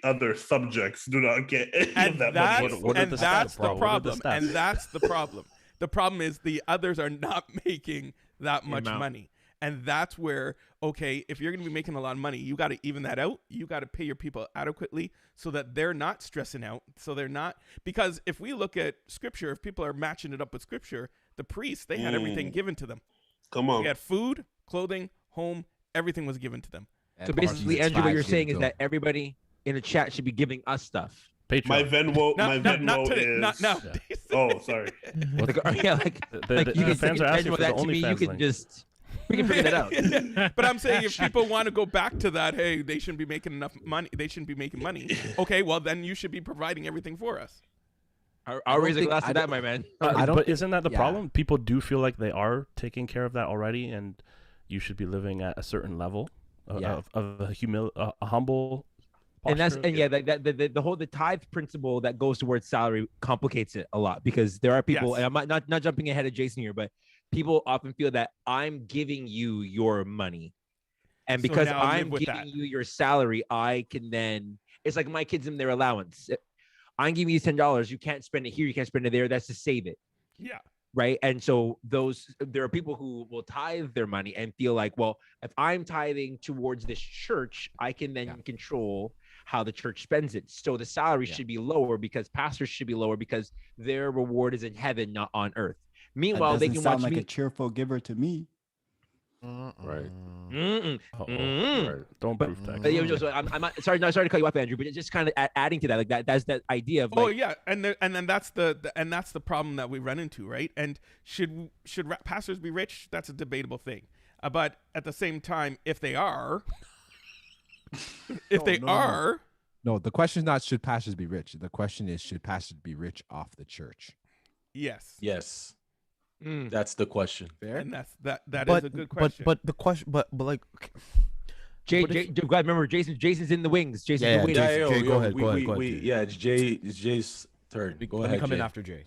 other subjects do not get any of that money. And that's the problem. And that's the problem. The problem is the others are not making that much money. And that's where, okay, if you're going to be making a lot of money, you got to even that out. You got to pay your people adequately so that they're not stressing out. So they're not, because if we look at scripture, if people are matching it up with scripture, the priests, they had everything given to them. Come on. They had food, clothing, home, everything was given to them. So basically, Andrew, what you're saying is that everybody in the chat should be giving us stuff. Patreon. My Venmo is not now. Oh, sorry. You can send that to me. You can just. We can figure that out. But I'm saying if people want to go back to that, hey, they shouldn't be making enough money. They shouldn't be making money. Okay, well then you should be providing everything for us. I'll raise a glass to that, my man. But isn't that the problem? People do feel like they are taking care of that already, and you should be living at a certain level of a humble. Posture. The tithe principle that goes towards salary complicates it a lot, because there are people, and I'm not jumping ahead of Jason here, but people often feel that I'm giving you your money, and because I'm giving you your salary, I can then. It's like my kids and their allowance. I'm giving you $10. You can't spend it here. You can't spend it there. That's to save it. Yeah. Right. And so there are people who will tithe their money and feel like, well, if I'm tithing towards this church, I can then control how the church spends it. So the salary should be lower, because pastors should be lower, because their reward is in heaven, not on earth. Meanwhile, they can sound watch like a cheerful giver to me. Right. Right. Don't But, proof text. so sorry to cut you up, Andrew, but it's just kind of adding to that, like that's that idea of like, yeah, and then that's the problem that we run into, right? And should pastors be rich? That's a debatable thing. But at the same time, if they are, no, the question is not should pastors be rich. The question is should pastors be rich off the church? Yes. That's the question. Fair? And that is a good question. But the question, but like, remember Jason's in the wings. Jason's in the wings. Jay, go ahead. Yeah, it's Jay's turn. Go ahead. Let me come Jay. in after Jay.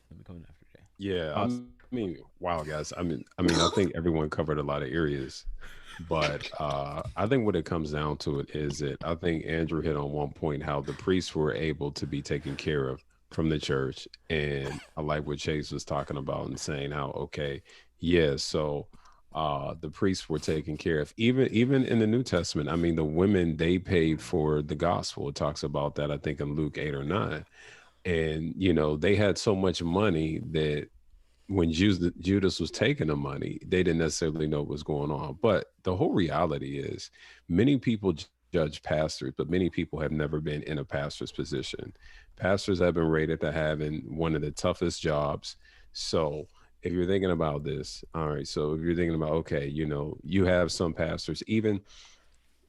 Yeah, I mean, wow, guys. I mean, I think everyone covered a lot of areas, but I think what it comes down to it is that I think Andrew hit on one point how the priests were able to be taken care of from the church, and I like what Chase was talking about and saying how so the priests were taken care of. Even in the New Testament, I mean, the women, they paid for the gospel. It talks about that, I think, in Luke 8 or 9. And, they had so much money that when Judas was taking the money, they didn't necessarily know what was going on. But the whole reality is many people judge pastors, but many people have never been in a pastor's position. Pastors have been rated to having one of the toughest jobs. So if you're thinking about this, all right, so if you're thinking about, you have some pastors, even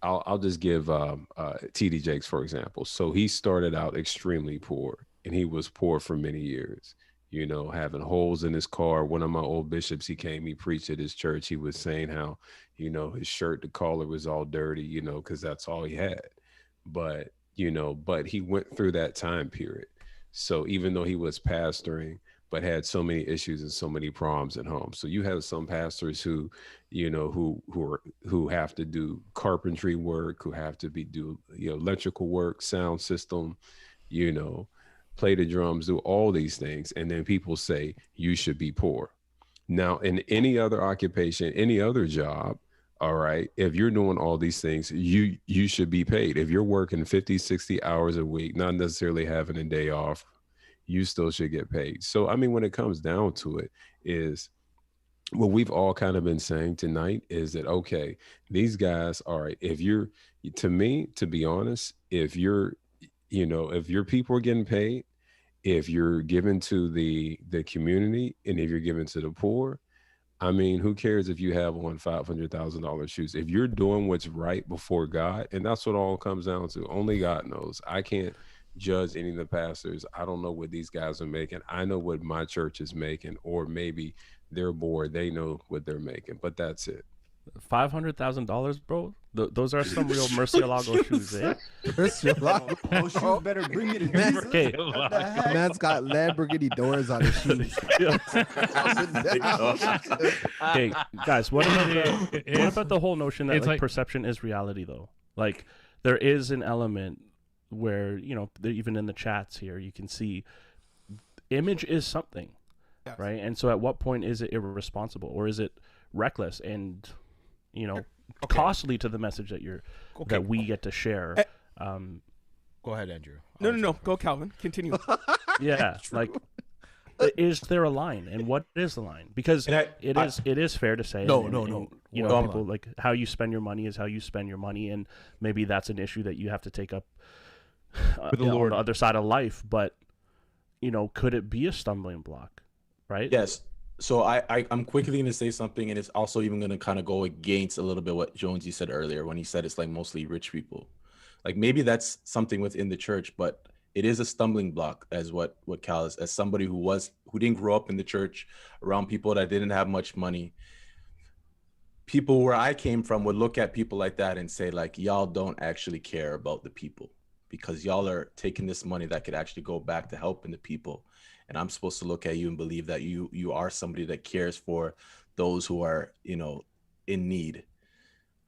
I'll just give TD Jakes, for example. So he started out extremely poor, and he was poor for many years, having holes in his car. One of my old bishops, he preached at his church. He was saying how, his shirt, the collar was all dirty, because that's all he had. But he went through that time period. So even though he was pastoring, but had so many issues and so many problems at home. So you have some pastors who, who have to do carpentry work, who have to do electrical work, sound system, play the drums, do all these things. And then people say you should be poor. Now, in any other occupation, any other job, all right, if you're doing all these things, you should be paid. If you're working 50, 60 hours a week, not necessarily having a day off, you still should get paid. So, I mean, when it comes down to it, is what we've all kind of been saying tonight is that, okay, these guys, all right, to be honest, if your people are getting paid, if you're giving to the community, and if you're giving to the poor, I mean, who cares if you have on $500,000 shoes? If you're doing what's right before God, and that's what all comes down to. Only God knows. I can't judge any of the pastors. I don't know what these guys are making. I know what my church is making, or maybe their board, they know what they're making, but that's it. $500,000, bro. Those are some real Murcielago shoes, eh? Murcielago. Those shoes better bring it in. Okay. The man's got Lamborghini doors on his shoes. Okay, guys, what about the whole notion that like perception is reality, though? Like, there is an element where, even in the chats here, you can see image is something, right? And so at what point is it irresponsible, or is it reckless and costly to the message that we get to share? Go ahead, Andrew. No. Go, Calvin. Continue. Yeah, like, is there a line, and what is the line? Because it is fair to say, no. People like how you spend your money is how you spend your money, and maybe that's an issue that you have to take up with the Lord on the other side of life. But could it be a stumbling block, right? Yes. So I'm quickly going to say something, and it's also even going to kind of go against a little bit what Jonesy said earlier when he said it's like mostly rich people. Like, maybe that's something within the church, but it is a stumbling block, as what Cal is, as somebody who didn't grow up in the church around people that didn't have much money. People where I came from would look at people like that and say, like, y'all don't actually care about the people, because y'all are taking this money that could actually go back to helping the people. And I'm supposed to look at you and believe that you are somebody that cares for those who are, in need.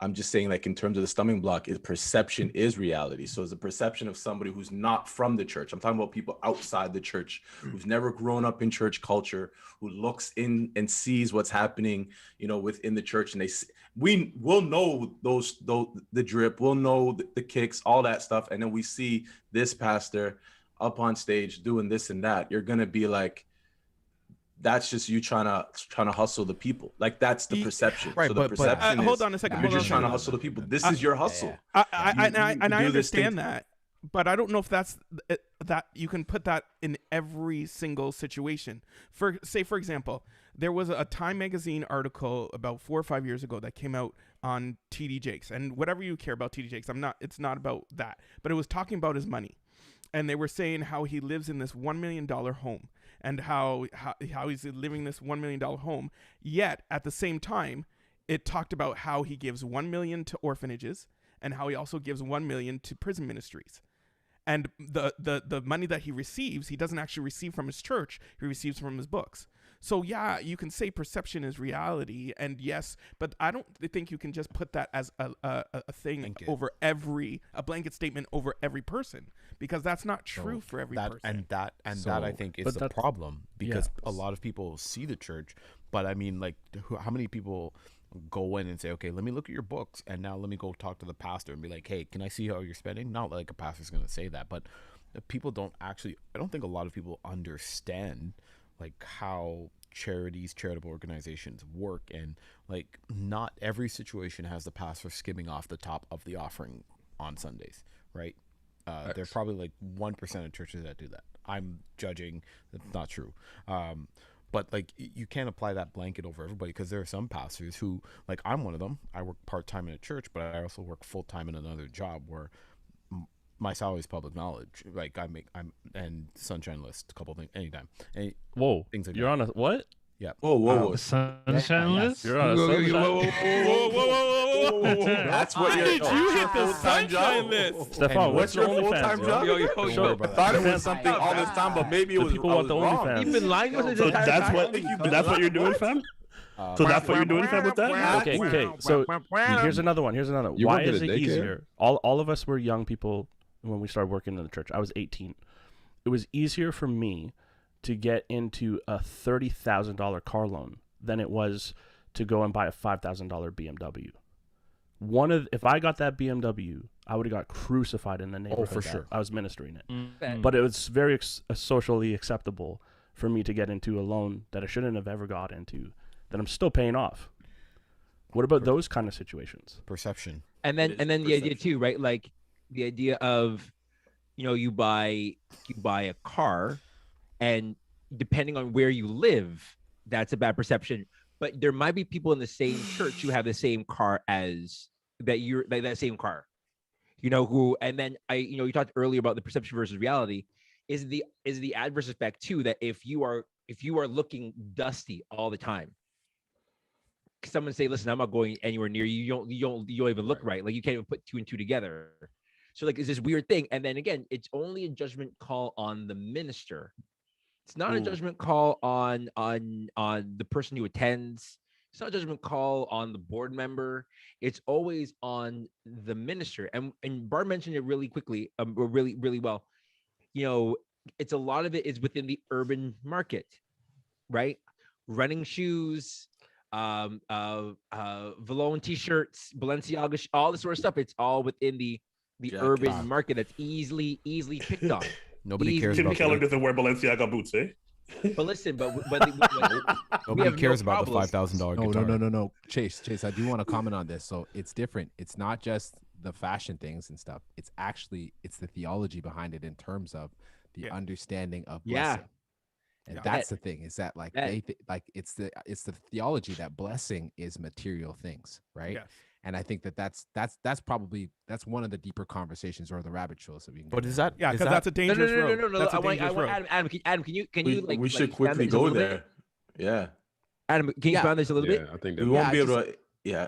I'm just saying, like, in terms of the stumbling block, perception is reality. So it's a perception of somebody who's not from the church. I'm talking about people outside the church, who's never grown up in church culture, who looks in and sees what's happening, within the church. And we will know the drip, we'll know the kicks, all that stuff. And then we see this pastor up on stage doing this and that. You're going to be like, that's just you trying to hustle the people. Like that's the perception. Right, so the but perception hold is on a second. you're Hold on just a trying to second. hustle the people. This is your hustle. I do this thing- understand that, but I don't know if that's that you can put that in every single situation. For example, there was a Time magazine article about 4 or 5 years ago that came out on TD Jakes, and whatever you care about TD Jakes, it's not about that, but it was talking about his money, and they were saying how he lives in this $1 million home, and how he's living this $1 million home. Yet at the same time, it talked about how he gives $1 million to orphanages, and how he also gives $1 million to prison ministries. And the money that he receives, he doesn't actually receive from his church. He receives from his books. So yeah, you can say perception is reality, and yes, but I don't think you can just put that as a thing Blanket. over a blanket statement over every person, because that's not true for every person. That I think is the problem, because a lot of people see the church, but I mean, like, how many people go in and say, okay, let me look at your books, and now let me go talk to the pastor and be like, hey, can I see how you're spending? Not like a pastor's going to say that, but people don't actually, I don't think a lot of people understand like how charitable organizations work, and like not every situation has the pastor skimming off the top of the offering on Sundays, right? There are probably like 1% of churches that do that. I'm judging, that's not true. But like you can't apply that blanket over everybody, because there are some pastors who, like, I'm one of them. I work part-time in a church, but I also work full-time in another job where my salary is public knowledge. Like I'm and sunshine list, a couple things, anytime. Whoa, things like you're that. on a what? Yeah. Whoa. Sunshine list? You're on a sunshine. Whoa. That's what When you're. did you hit the sunshine list? Stefan, what's your full-time OnlyFans? job? Show- I thought it was something all this time, but maybe it The was. people I want was the wrong. OnlyFans. You've been lying with it. So that's what you're doing, fam. So that's what you're doing, fam, with that. Okay. So here's another one. You Why work at is a it daycare? easier? All of us were young people when we started working in the church. I was 18. It was easier for me to get into a $30,000 car loan than it was to go and buy a $5,000 BMW. If I got that BMW, I would have got crucified in the neighborhood. for sure. I was ministering it. But it was very socially acceptable for me to get into a loan that I shouldn't have ever got into, that I'm still paying off. What about those kind of situations? Perception. And then the idea too, right? Like the idea of, you buy a car, and depending on where you live, that's a bad perception. But there might be people in the same church who have the same car as that. You're like that same car, and then you talked earlier about the perception versus reality. Is the adverse effect too, that if you are looking dusty all the time, someone say, listen, I'm not going anywhere near you. You don't even look right. Like you can't even put two and two together. So like, it's this weird thing. And then again, it's only a judgment call on the minister. It's not a judgment call on the person who attends. It's not a judgment call on the board member. It's always on the minister. And Bart mentioned it really quickly, really, really well. It's a lot of it is within the urban market, right? Running shoes, Vallone t-shirts, Balenciaga, all this sort of stuff. It's all within the urban market that's easily picked on. Nobody cares Tim about Keller doesn't wear Balenciaga boots, eh? But listen, nobody cares about the $5,000 guitar. No. Chase, I do want to comment on this. So it's different. It's not just the fashion things and stuff. It's the theology behind it in terms of the understanding of blessing. And that's the thing, is that like it's the theology that blessing is material things, right? Yes. And I think that's one of the deeper conversations or the rabbit trails that we can. But is that because that's a dangerous road. No. That's I want Adam. Can you like? We should quickly go there. Yeah. Adam, can you expand this a little bit? I think we won't be able to. Yeah.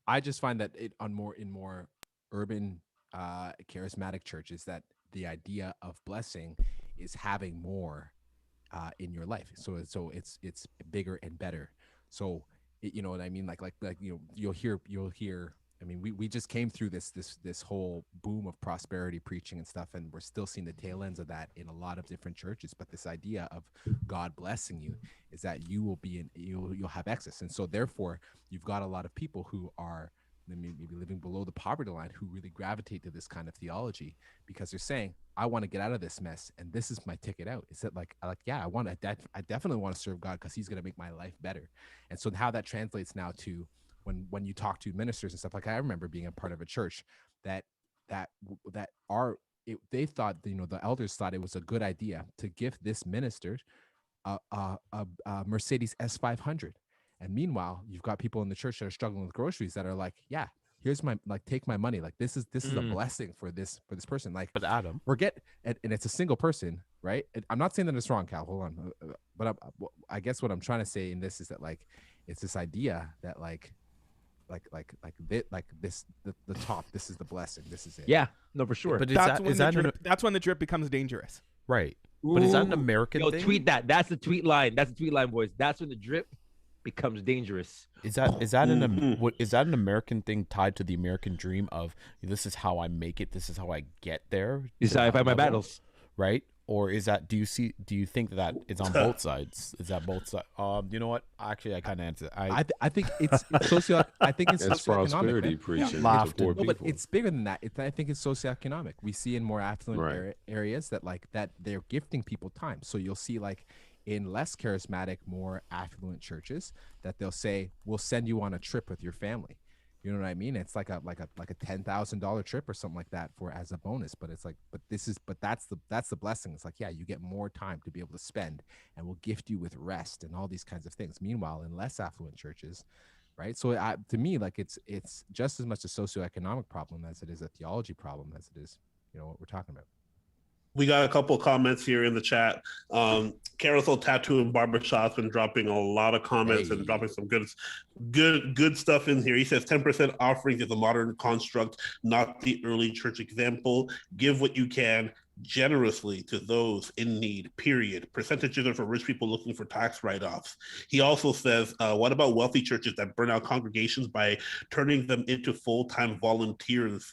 I just find that it in more urban, charismatic churches, that the idea of blessing is having more in your life. So it's bigger and better. So you know what I mean? Like you'll hear. I mean, we just came through this whole boom of prosperity preaching and stuff, and we're still seeing the tail ends of that in a lot of different churches. But this idea of God blessing you is that you will be you'll have excess, and so therefore you've got a lot of people who are maybe living below the poverty line who really gravitate to this kind of theology because they're saying, I want to get out of this mess and this is my ticket out. Is that like yeah, I definitely want to serve God because he's going to make my life better. And so how that translates now to when you talk to ministers and stuff, like I remember being a part of a church they thought, the elders thought it was a good idea to give this minister a Mercedes S500. And meanwhile, you've got people in the church that are struggling with groceries that are like, yeah, here's my, like, take my money. Like, this is a blessing for this person. Like, but Adam, and it's a single person, right? And I'm not saying that it's wrong, Cal. Hold on. But I guess what I'm trying to say in this is that, like, it's this idea that the top, this is the blessing. This is it. Yeah, no, for sure. But that's when the drip becomes dangerous. Right. But is that an American thing? Tweet that. That's the tweet line. That's the tweet line, boys. That's when the drip becomes dangerous. Is that an American thing tied to the American dream of this is how I make it, this is how I get there? This is how I fight my battles. Right? Or is that do you think that it's on both sides? Is that both sides? You know what? Actually, I kind of answered. I think it's socio. I think it's prosperity preaching. No, but it's bigger than that. I think it's socioeconomic. We see in more affluent areas that they're gifting people time. So you'll see, like, in less charismatic, more affluent churches, that they'll say, "We'll send you on a trip with your family." You know what I mean? It's like a $10,000 trip or something like that as a bonus. But it's like, that's the blessing. It's like, yeah, you get more time to be able to spend, and we'll gift you with rest and all these kinds of things. Meanwhile, in less affluent churches, right? So to me, like, it's just as much a socioeconomic problem as it is a theology problem, as it is, what we're talking about. We got a couple of comments here in the chat. Carousel Tattoo and Barbershop's been dropping a lot of comments and dropping some good stuff in here. He says 10% offerings is a modern construct, not the early church example. Give what you can generously to those in need, period. Percentages are for rich people looking for tax write-offs. He also says, what about wealthy churches that burn out congregations by turning them into full-time volunteers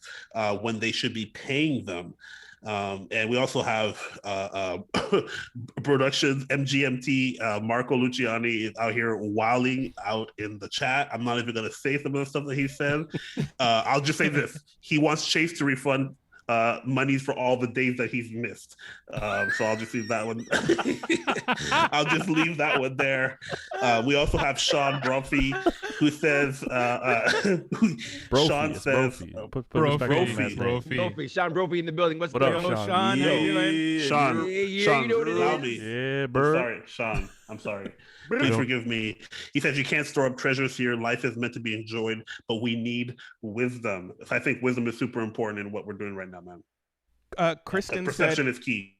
when they should be paying them? And we also have Productions MGMT. Marco Luciani is out here wilding out in the chat. I'm not even going to say some of the stuff that he said. I'll just say this. He wants Chase to refund monies for all the days that he's missed. So I'll just leave that one. I'll just leave that one there. We also have Sean Brophy, who says, Sean says, Brophy. Sean Brophy in the building. What's going on, Sean? Sean, you know what it allow is. me. Yeah, bro. Sorry, Sean. I'm sorry. Please forgive me. He says you can't store up treasures here. Life is meant to be enjoyed, but we need wisdom. I think wisdom is super important in what we're doing right now, man. Kristen perception is key.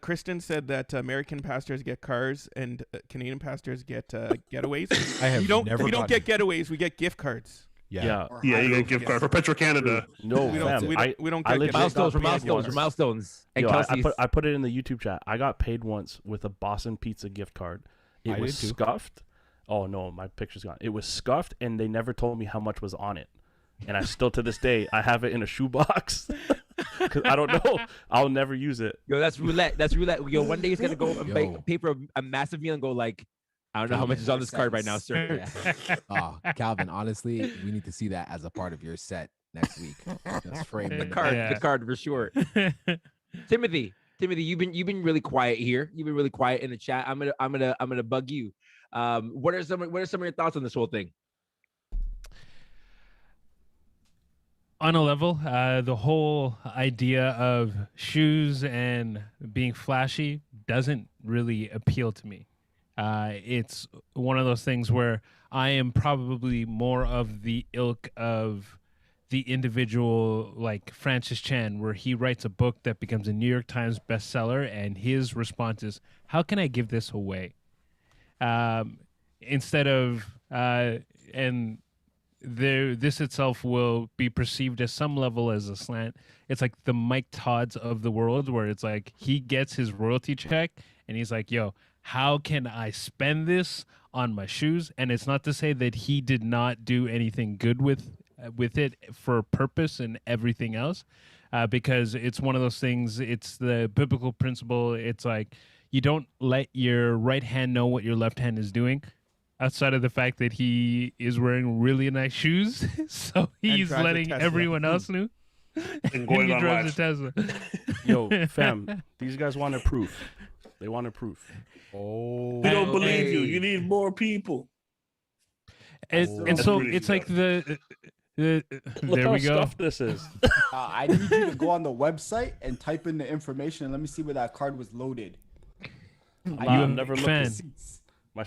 Kristen said that American pastors get cars and Canadian pastors get getaways. We don't get getaways. We get gift cards. Yeah, you get a gift card for Petro Canada. No, we don't get milestones. And I put it in the YouTube chat. I got paid once with a Boston Pizza gift card. It was scuffed. Oh no, my picture's gone. It was scuffed, and they never told me how much was on it. And I still, to this day, I have it in a shoebox because I don't know. I'll never use it. Yo, that's roulette. Yo, one day he's gonna go and pay for a massive meal and go like, I don't know how much is on this card right now, sir. Oh, Calvin, honestly, we need to see that as a part of your set next week. Just frame the card for sure. Timothy, you've been really quiet here. You've been really quiet in the chat. I'm gonna bug you. What are some of your thoughts on this whole thing? On a level, the whole idea of shoes and being flashy doesn't really appeal to me. It's one of those things where I am probably more of the ilk of the individual, like Francis Chan, where he writes a book that becomes a New York Times bestseller, and his response is, how can I give this away? Instead of, this itself will be perceived as some level as a slant. It's like the Mike Todds of the world, where it's like he gets his royalty check and he's like, yo, how can I spend this on my shoes? And it's not to say that he did not do anything good with it for purpose and everything else, because it's one of those things. It's the biblical principle. It's like, you don't let your right hand know what your left hand is doing. outside of the fact that he is wearing really nice shoes. So he's drives a letting Tesla. everyone else know. And going he on drives live. a Tesla. Yo, fam, these guys wanted proof. They wanted proof. Oh, We don't believe Hey. you. You need more people. And so really it's like the Look there how we go. stuffed this is. I need you to go on the website and type in the information and let me see where that card was loaded. I'm never fan. looking.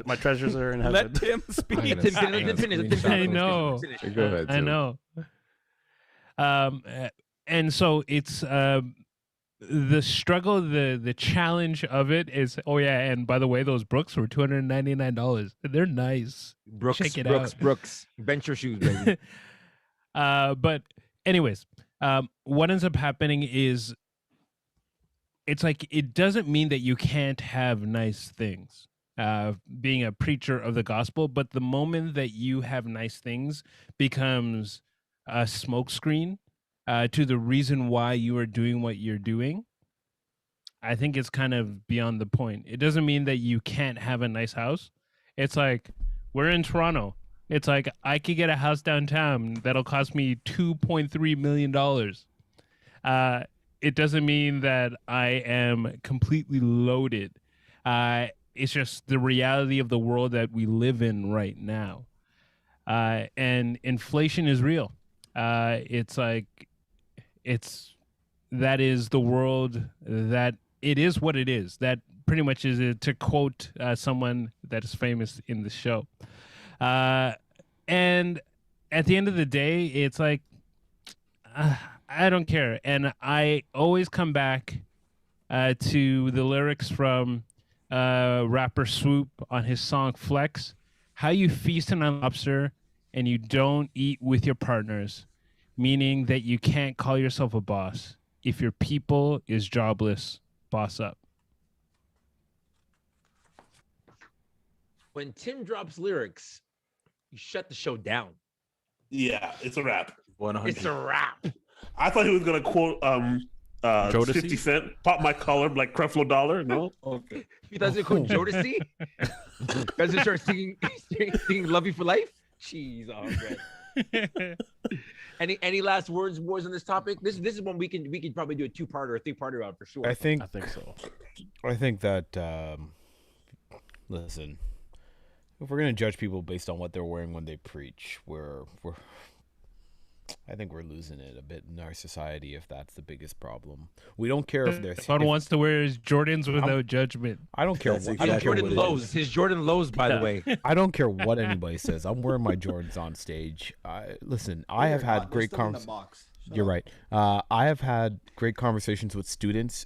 My treasures are in heaven. Let Tim I'm speak. gonna Tim, send Tim, a finish, Tim, screenshot finish, of I this. know. Go ahead, I Tim. know. And so it's the struggle, the challenge of it is. Oh yeah, and by the way, those Brooks were $299. They're nice. Brooks, Check it Brooks, out. Brooks. Bench your shoes, baby. But anyways, what ends up happening is it's like it doesn't mean that you can't have nice things. Being a preacher of the gospel, but the moment that you have nice things becomes a smokescreen to the reason why you are doing what you're doing, I think it's kind of beyond the point. It doesn't mean that you can't have a nice house. It's like we're in Toronto. It's like I could get a house downtown that'll cost me $2.3 million. It doesn't mean that I am completely loaded. It's just the reality of the world that we live in right now. And inflation is real. That is the world that it is what it is. That pretty much is it, to quote someone that is famous in the show. And at the end of the day, it's like, I don't care. And I always come back to the lyrics from rapper Swoop on his song Flex. How you feasting on lobster and you don't eat with your partners, meaning that you can't call yourself a boss. If your people is jobless, boss up. When Tim drops lyrics, you shut the show down. Yeah, it's a wrap. 100. It's a wrap. I thought he was gonna quote Jodeci? 50 Cent, pop my collar like Creflo Dollar. No, okay. You thought it was called Jodeci? Guys just start singing "Love You for Life." Jeez, oh man. Any last words, boys, on this topic? This is one we can probably do a 2-parter or 3-parter on for sure. I think so. I think that listen, if we're gonna judge people based on what they're wearing when they preach, I think we're losing it a bit in our society if that's the biggest problem. We don't care if they're Fun wants to wear his Jordans without judgment. I don't care. That's I exactly don't care what what it it is. is. His Jordan lows, by the way. I don't care what anybody says. I'm wearing my Jordans on stage. Listen, I have had great conversations. You're right. I have had great conversations with students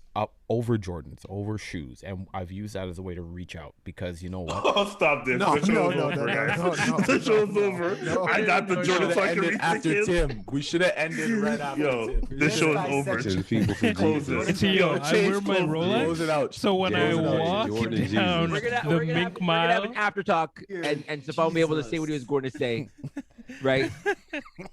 over Jordans, over shoes, and I've used that as a way to reach out because you know what? Oh, stop this. No, the show's no, over, no, guys. no, no, the show's no, over. no, I got the no, Jordan so I can ended reach after the kids. Tim. We should have ended right after Yo, Tim. this show is over. To the people for Close Jesus. this. Yo, I change wear my clothes, Rolex. Close it out. So when I Close it out. walk Jordan Jesus. down We're the gonna Mink have Mile, an after talk, and Stefan will be able to say what he was going to say, right?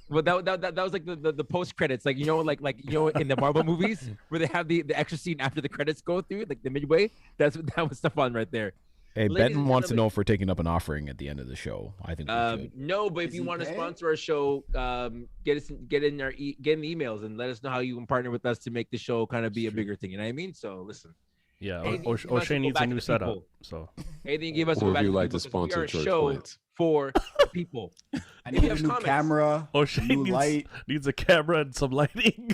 Well, that was like the post credits, like in the Marvel movies where they have the extra scene after the credits go through, like the midway. That was Stefan right there. Hey, Ladies Benton and wants to gentlemen- know if we're taking up an offering at the end of the show. I think we should. No, but if Is you he want to paying? sponsor our show, get in the emails and let us know how you can partner with us to make the show kind of be a bigger thing. You know what I mean? So listen, Yeah, Anything you give us O'Shea to go needs back a to new the setup. people. So anything you give us, Or go if back you to like people to 'cause we sponsor are a church show plants. for the people. I If need you a have new comments- camera, O'Shea new needs, light. needs a camera and some lighting.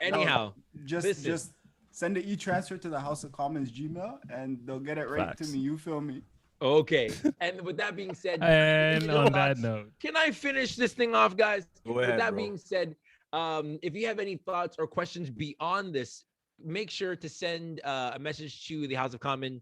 Anyhow, Just listen. just send an e-transfer to the House of Commons Gmail, and they'll get it right Facts. to me. You feel me? Okay. And with that being said, and your on that thoughts- note, can I finish this thing off, guys? Go With ahead, that bro. being said, if you have any thoughts or questions beyond this, make sure to send a message to the House of Common,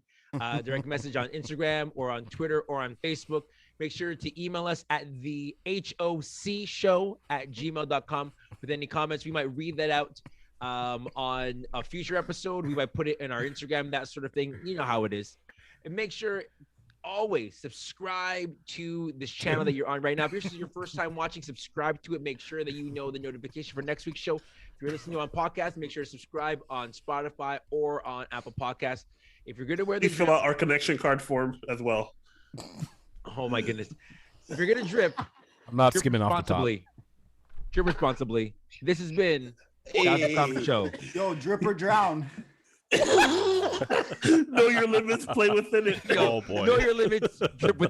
direct message on Instagram or on Twitter or on Facebook. Make sure to email us at thehouseofcommon@gmail.com with any comments. We might read that out on a future episode. We might put it in our Instagram, that sort of thing. You know how it is. And make sure always subscribe to this channel that you're on right now. If this is your first time watching, subscribe to it. Make sure that you know the notification for next week's show. If you're listening on podcast, make sure to subscribe on Spotify or on Apple Podcasts. If you're going to wear Please this, fill out our connection card form as well. Oh my goodness! If you're gonna drip, I'm not drip skimming off the top. responsibly. Drip responsibly. This has been the House of Common Show. Yo, drip or drown. Know your limits, play within it. Know your limits, drip with